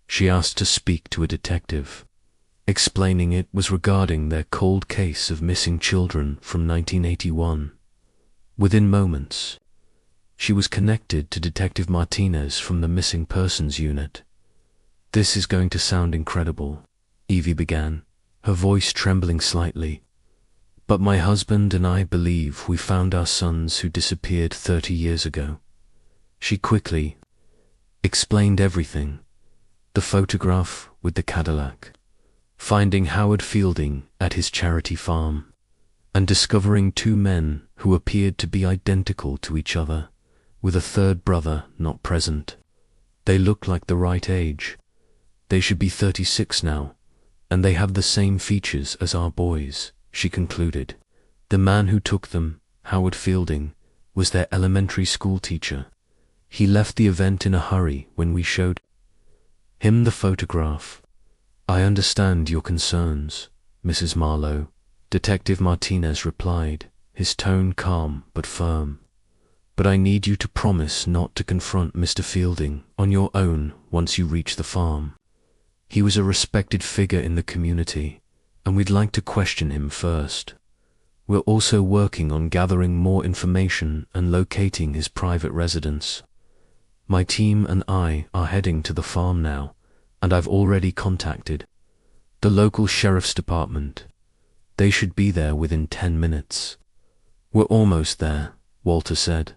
she asked to speak to a detective, explaining it was regarding their cold case of missing children from 1981. Within moments, she was connected to Detective Martinez from the Missing Persons Unit. "This is going to sound incredible," Evie began, her voice trembling slightly. "But my husband and I believe we found our sons who disappeared 30 years ago." She quickly explained everything: the photograph with the Cadillac, finding Howard Fielding at his charity farm, and discovering two men who appeared to be identical to each other, with a third brother not present. "They look like the right age. They should be 36 now, and they have the same features as our boys," she concluded. "The man who took them, Howard Fielding, was their elementary school teacher. He left the event in a hurry when we showed him the photograph." "I understand your concerns, Mrs. Marlowe," Detective Martinez replied, his tone calm but firm. "But I need you to promise not to confront Mr. Fielding on your own once you reach the farm. He was a respected figure in the community, and we'd like to question him first. We're also working on gathering more information and locating his private residence. My team and I are heading to the farm now, and I've already contacted the local sheriff's department. They should be there within 10 minutes. "We're almost there," Walter said,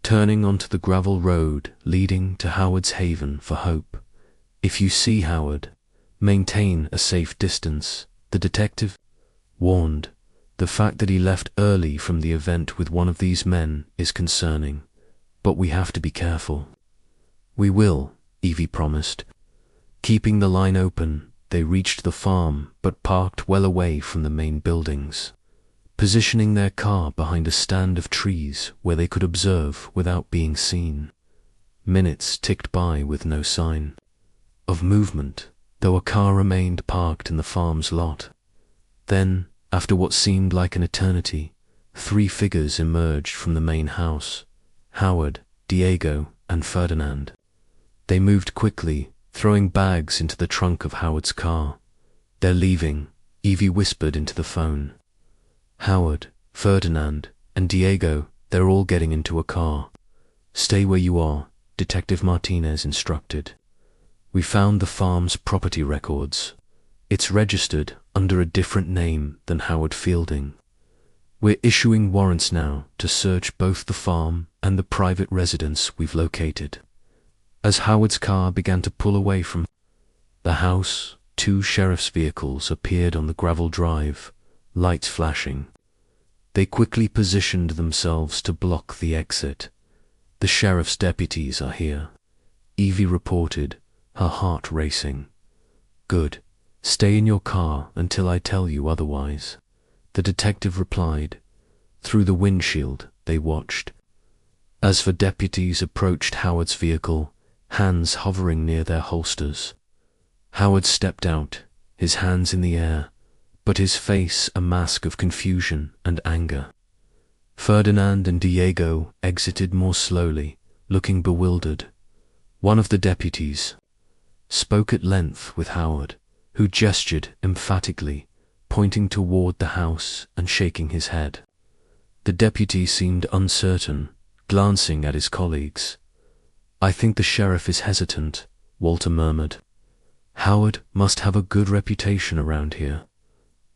turning onto the gravel road leading to Howard's Haven for Hope. "If you see Howard, maintain a safe distance," the detective warned. "The fact that he left early from the event with one of these men is concerning, but we have to be careful." "We will," Evie promised. Keeping the line open, they reached the farm but parked well away from the main buildings, positioning their car behind a stand of trees where they could observe without being seen. Minutes ticked by with no sign of movement, though a car remained parked in the farm's lot. Then, after what seemed like an eternity, 3 figures emerged from the main house: Howard, Diego, and Ferdinand. They moved quickly, throwing bags into the trunk of Howard's car. "They're leaving," Evie whispered into the phone. "Howard, Ferdinand, and Diego, they're all getting into a car. Stay where you are," Detective Martinez instructed. "We found the farm's property records. It's registered under a different name than Howard Fielding. We're issuing warrants now to search both the farm and the private residence we've located." As Howard's car began to pull away from the house, 2 sheriff's vehicles appeared on the gravel drive, lights flashing. They quickly positioned themselves to block the exit. "The sheriff's deputies are here," Evie reported, her heart racing. "Good. Stay in your car until I tell you otherwise," the detective replied. Through the windshield, they watched as the deputies approached Howard's vehicle, hands hovering near their holsters. Howard stepped out, his hands in the air, but his face a mask of confusion and anger. Ferdinand and Diego exited more slowly, looking bewildered. One of the deputies spoke at length with Howard, who gestured emphatically, pointing toward the house and shaking his head. The deputy seemed uncertain, glancing at his colleagues. "I think the sheriff is hesitant," Walter murmured. "Howard must have a good reputation around here."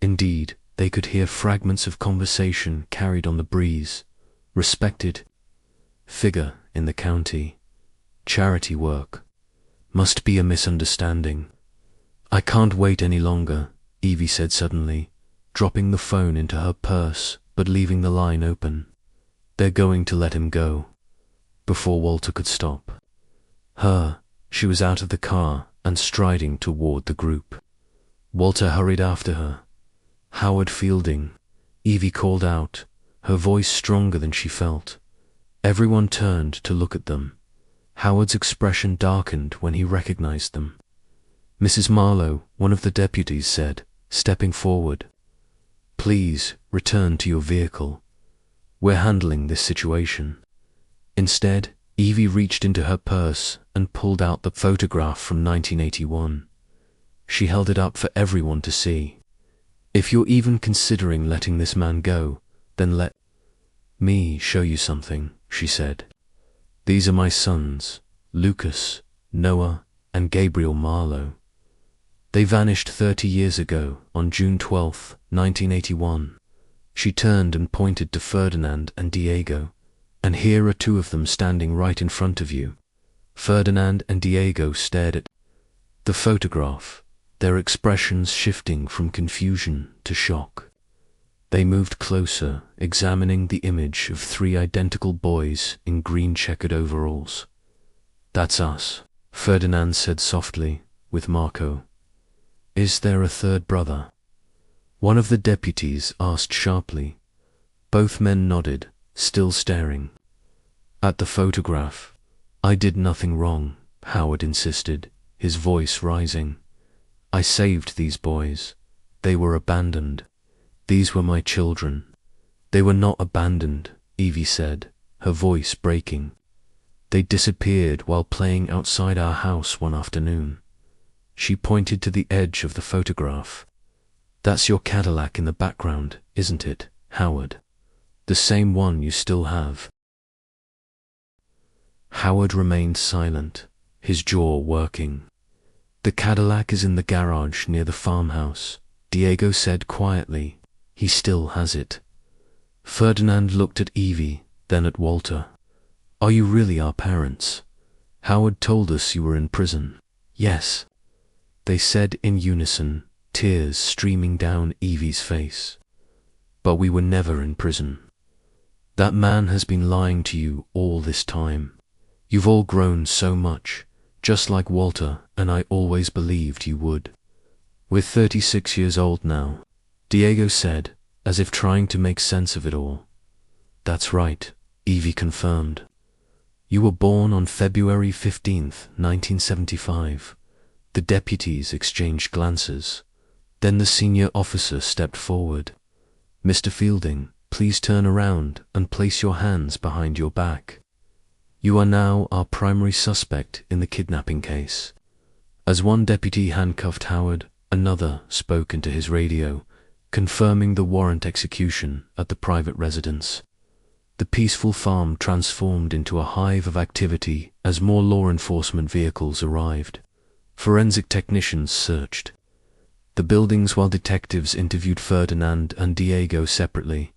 Indeed, they could hear fragments of conversation carried on the breeze. "Respected figure in the county. Charity work. Must be a misunderstanding. I can't wait any longer, Evie said suddenly, dropping the phone into her purse but leaving the line open. They're going to let him go. Before Walter could stop her, she was out of the car and striding toward the group. Walter hurried after her. Howard Fielding, Evie called out, her voice stronger than she felt. Everyone turned to look at them. Howard's expression darkened when he recognized them. Mrs. Marlowe, one of the deputies, said, stepping forward, "Please return to your vehicle. We're handling this situation." Instead, Evie reached into her purse and pulled out the photograph from 1981. She held it up for everyone to see. "If you're even considering letting this man go, then let me show you something," she said. "These are my sons, Lucas, Noah, and Gabriel Marlowe. They vanished 30 years ago on June 12, 1981. She turned and pointed to Ferdinand and Diego. "And here are two of them standing right in front of you." Ferdinand and Diego stared at the photograph, their expressions shifting from confusion to shock. They moved closer, examining the image of three identical boys in green checkered overalls. "That's us," Ferdinand said softly, "with Marco." "Is there a third brother?" one of the deputies asked sharply. Both men nodded, still staring at the photograph. "I did nothing wrong," Howard insisted, his voice rising. "I saved these boys. They were abandoned. These were my children." "They were not abandoned," Evie said, her voice breaking. "They disappeared while playing outside our house one afternoon." She pointed to the edge of the photograph. "That's your Cadillac in the background, isn't it, Howard? The same one you still have?" Howard remained silent, his jaw working. "The Cadillac is in the garage near the farmhouse," Diego said quietly. "He still has it." Ferdinand looked at Evie, then at Walter. "Are you really our parents? Howard told us you were in prison." "Yes," they said in unison, tears streaming down Evie's face. "But we were never in prison. That man has been lying to you all this time. You've all grown so much, just like Walter and I always believed you would." "We're 36 years old now," Diego said, as if trying to make sense of it all. "That's right," Evie confirmed. "You were born on February 15th, 1975. The deputies exchanged glances. Then the senior officer stepped forward. "Mr. Fielding, please turn around and place your hands behind your back. You are now our primary suspect in the kidnapping case." As one deputy handcuffed Howard, another spoke into his radio, confirming the warrant execution at the private residence. The peaceful farm transformed into a hive of activity as more law enforcement vehicles arrived. Forensic technicians searched the buildings while detectives interviewed Ferdinand and Diego separately.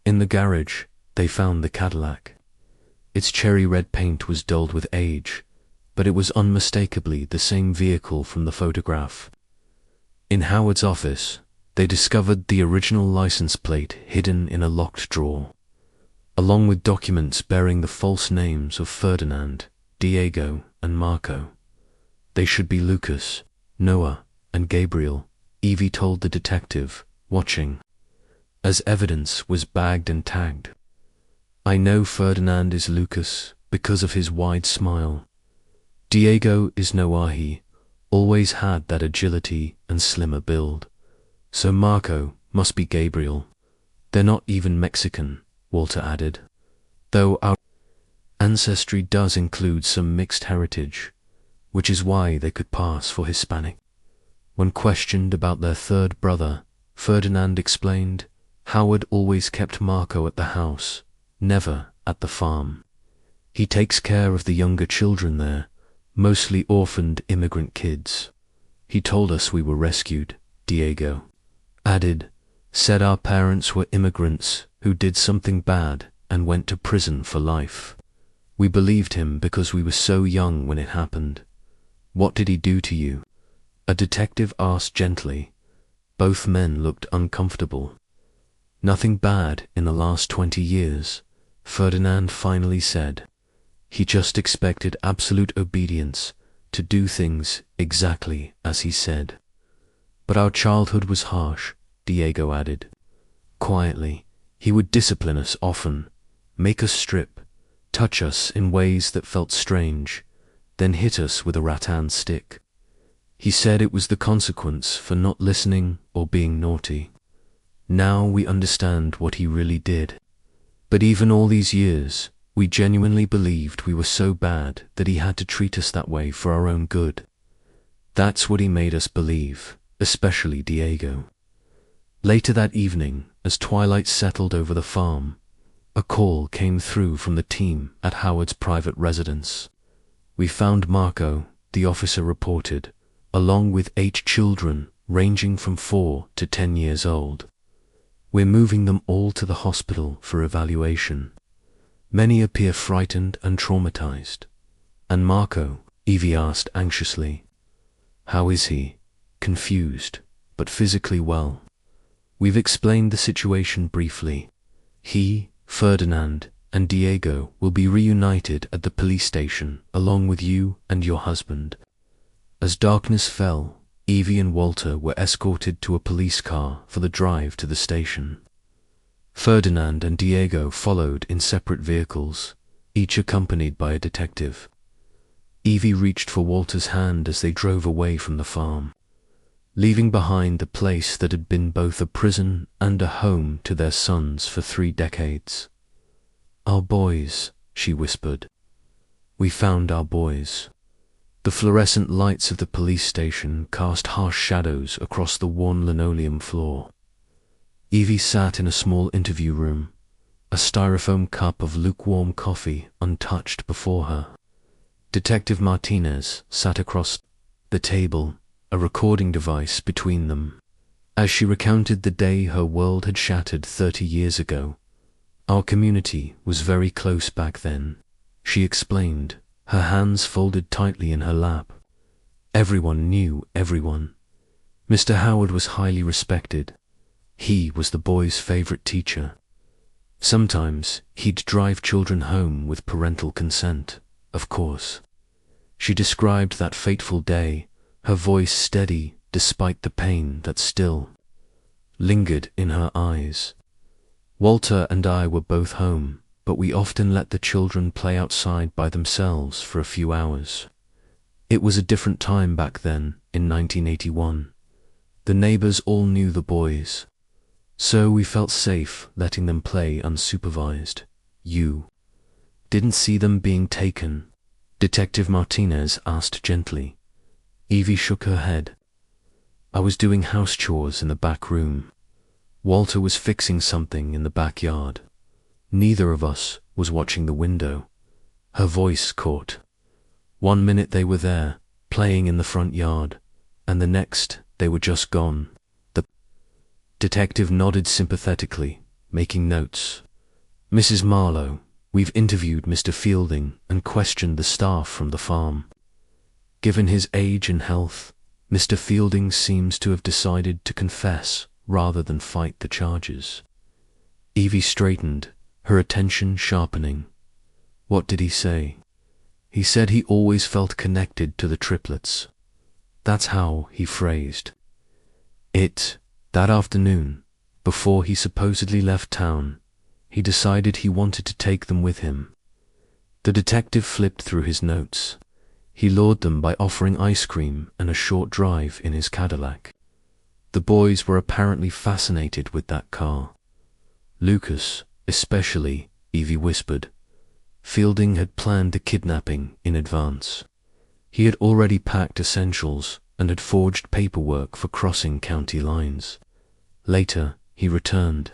In the garage, they found the Cadillac. Its cherry red paint was dulled with age, but it was unmistakably the same vehicle from the photograph. In Howard's office, they discovered the original license plate hidden in a locked drawer, along with documents bearing the false names of Ferdinand, Diego, and Marco. "They should be Lucas, Noah, and Gabriel," Evie told the detective, watching as evidence was bagged and tagged. "I know Ferdinand is Lucas because of his wide smile. Diego is Noahi, always had that agility and slimmer build. So Marco must be Gabriel. They're not even Mexican," Walter added, "though our ancestry does include some mixed heritage, which is why they could pass for Hispanic." When questioned about their third brother, Ferdinand explained, "Howard always kept Marco at the house, never at the farm. He takes care of the younger children there, mostly orphaned immigrant kids. He told us we were rescued," Diego added, "said our parents were immigrants who did something bad and went to prison for life. We believed him because we were so young when it happened. What did he do to you? A detective asked gently. Both men looked uncomfortable. Nothing bad in the last 20 years, Ferdinand finally said. He just expected absolute obedience, to do things exactly as he said. But our childhood was harsh, Diego added. Quietly, he would discipline us often, make us strip, touch us in ways that felt strange, then hit us with a rattan stick. He said it was the consequence for not listening or being naughty. Now we understand what he really did. But even all these years, we genuinely believed we were so bad that he had to treat us that way for our own good. That's what he made us believe, especially Diego. Later that evening, as twilight settled over the farm, a call came through from the team at Howard's private residence. We found Marco, the officer reported, along with 8 children ranging from 4 to 10 years old. We're moving them all to the hospital for evaluation. Many appear frightened and traumatized. And Marco, Evie asked anxiously. How is he? Confused, but physically well. We've explained the situation briefly. He, Ferdinand, and Diego will be reunited at the police station along with you and your husband. As darkness fell, Evie and Walter were escorted to a police car for the drive to the station. Ferdinand and Diego followed in separate vehicles, each accompanied by a detective. Evie reached for Walter's hand as they drove away from the farm, leaving behind the place that had been both a prison and a home to their sons for 3 decades. Our boys, she whispered. We found our boys. The fluorescent lights of the police station cast harsh shadows across the worn linoleum floor. Evie sat in a small interview room, a styrofoam cup of lukewarm coffee untouched before her. Detective Martinez sat across the table, a recording device between them. As she recounted the day her world had shattered 30 years ago, our community was very close back then, she explained, her hands folded tightly in her lap. Everyone knew everyone. Mr. Howard was highly respected. He was the boys' favorite teacher. Sometimes he'd drive children home with parental consent, of course. She described that fateful day, her voice steady despite the pain that still lingered in her eyes. Walter and I were both home, but we often let the children play outside by themselves for a few hours. It was a different time back then, in 1981. The neighbors all knew the boys, so we felt safe letting them play unsupervised. You didn't see them being taken? Detective Martinez asked gently. Evie shook her head. I was doing house chores in the back room. Walter was fixing something in the backyard. Neither of us was watching the window. Her voice caught. One minute they were there, playing in the front yard, and the next they were just gone. The detective nodded sympathetically, making notes. Mrs. Marlowe, we've interviewed Mr. Fielding and questioned the staff from the farm. Given his age and health, Mr. Fielding seems to have decided to confess rather than fight the charges. Evie straightened, her attention sharpening. What did he say? He said he always felt connected to the triplets. That's how he phrased it. That afternoon, before he supposedly left town, he decided he wanted to take them with him. The detective flipped through his notes. He lured them by offering ice cream and a short drive in his Cadillac. The boys were apparently fascinated with that car. Lucas, especially, Evie whispered. Fielding had planned the kidnapping in advance. He had already packed essentials and had forged paperwork for crossing county lines. Later, he returned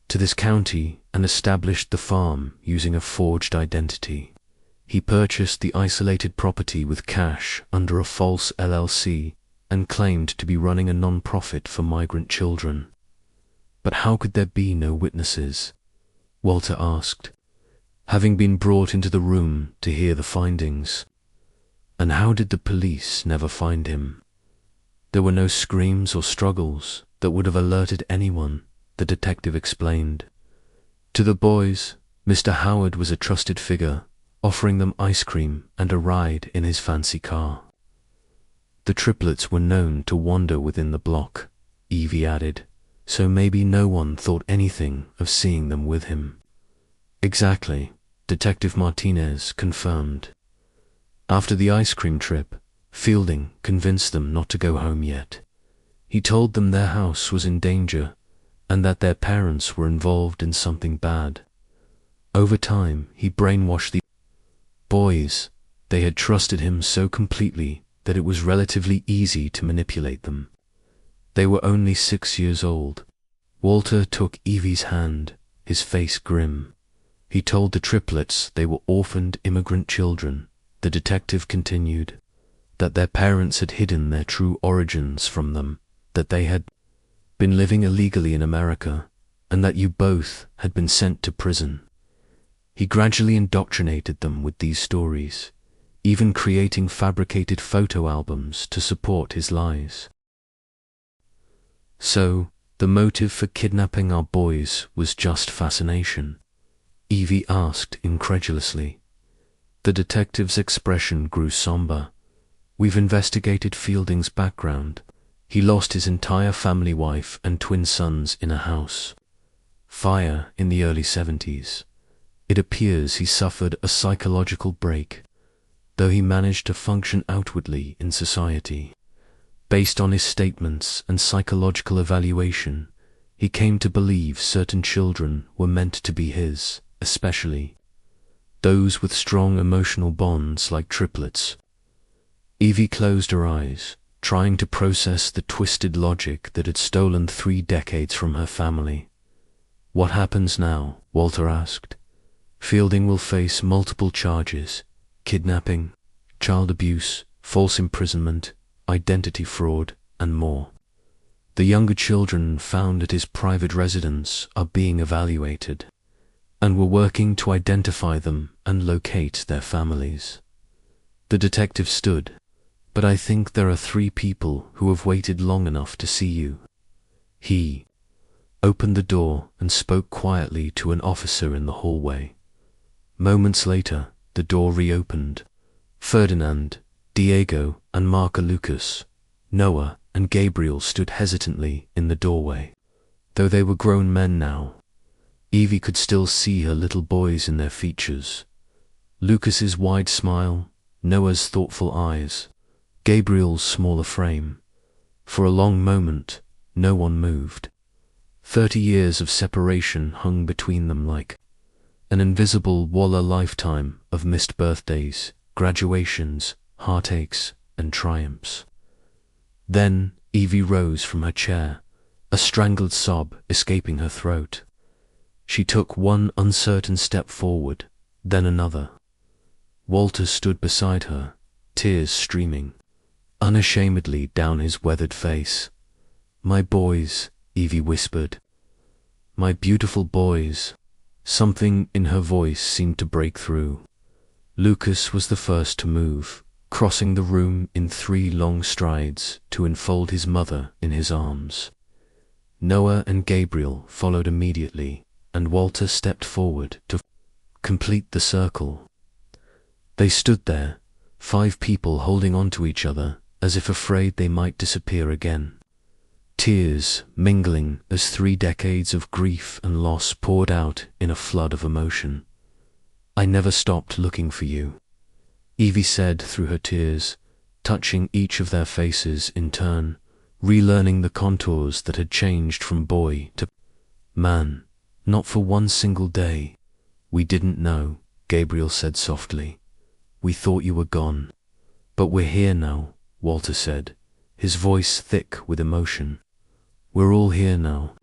to this county and established the farm using a forged identity. He purchased the isolated property with cash under a false LLC and claimed to be running a non-profit for migrant children. But how could there be no witnesses? Walter asked, having been brought into the room to hear the findings. And how did the police never find him? There were no screams or struggles that would have alerted anyone, the detective explained. To the boys, Mr. Howard was a trusted figure, offering them ice cream and a ride in his fancy car. The triplets were known to wander within the block, Evie added, so maybe no one thought anything of seeing them with him. Exactly, Detective Martinez confirmed. After the ice cream trip, Fielding convinced them not to go home yet. He told them their house was in danger and that their parents were involved in something bad. Over time, he brainwashed the boys. They had trusted him so completely that it was relatively easy to manipulate them. They were only 6 years old. Walter took Evie's hand, his face grim. He told the triplets they were orphaned immigrant children. The detective continued, that their parents had hidden their true origins from them, that they had been living illegally in America, and that you both had been sent to prison. He gradually indoctrinated them with these stories, even creating fabricated photo albums to support his lies. So, the motive for kidnapping our boys was just fascination? Evie asked incredulously. The detective's expression grew somber. We've investigated Fielding's background. He lost his entire family, wife and twin sons in a house fire in the early 70s. It appears he suffered a psychological break, though he managed to function outwardly in society. Based on his statements and psychological evaluation, he came to believe certain children were meant to be his, especially those with strong emotional bonds like triplets. Evie closed her eyes, trying to process the twisted logic that had stolen 3 decades from her family. What happens now? Walter asked. Fielding will face multiple charges: kidnapping, child abuse, false imprisonment, identity fraud, and more. The younger children found at his private residence are being evaluated, and we're working to identify them and locate their families. The detective stood. But I think there are 3 people who have waited long enough to see you. He opened the door and spoke quietly to an officer in the hallway. Moments later, the door reopened. Ferdinand, Diego, and Marca Lucas, Noah, and Gabriel stood hesitantly in the doorway. Though they were grown men now, Evie could still see her little boys in their features. Lucas's wide smile, Noah's thoughtful eyes, Gabriel's smaller frame. For a long moment, no one moved. 30 years of separation hung between them like an invisible wall, a lifetime of missed birthdays, graduations, heartaches, and triumphs. Then Evie rose from her chair, a strangled sob escaping her throat. She took one uncertain step forward, then another. Walter stood beside her, tears streaming unashamedly down his weathered face. My boys, Evie whispered. My beautiful boys. Something in her voice seemed to break through. Lucas was the first to move, crossing the room in 3 long strides to enfold his mother in his arms. Noah and Gabriel followed immediately, and Walter stepped forward to complete the circle. They stood there, 5 people holding on to each other, as if afraid they might disappear again. Tears mingling as 3 decades of grief and loss poured out in a flood of emotion. I never stopped looking for you, Evie said through her tears, touching each of their faces in turn, relearning the contours that had changed from boy to man. Not for one single day. We didn't know, Gabriel said softly. We thought you were gone. But we're here now, Walter said, his voice thick with emotion. We're all here now.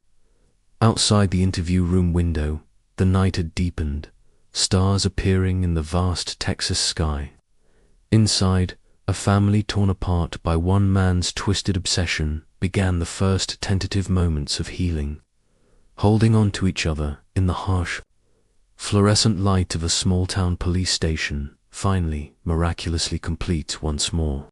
Outside the interview room window, the night had deepened, stars appearing in the vast Texas sky. Inside, a family torn apart by one man's twisted obsession began the first tentative moments of healing. Holding on to each other in the harsh, fluorescent light of a small-town police station, finally, miraculously complete once more.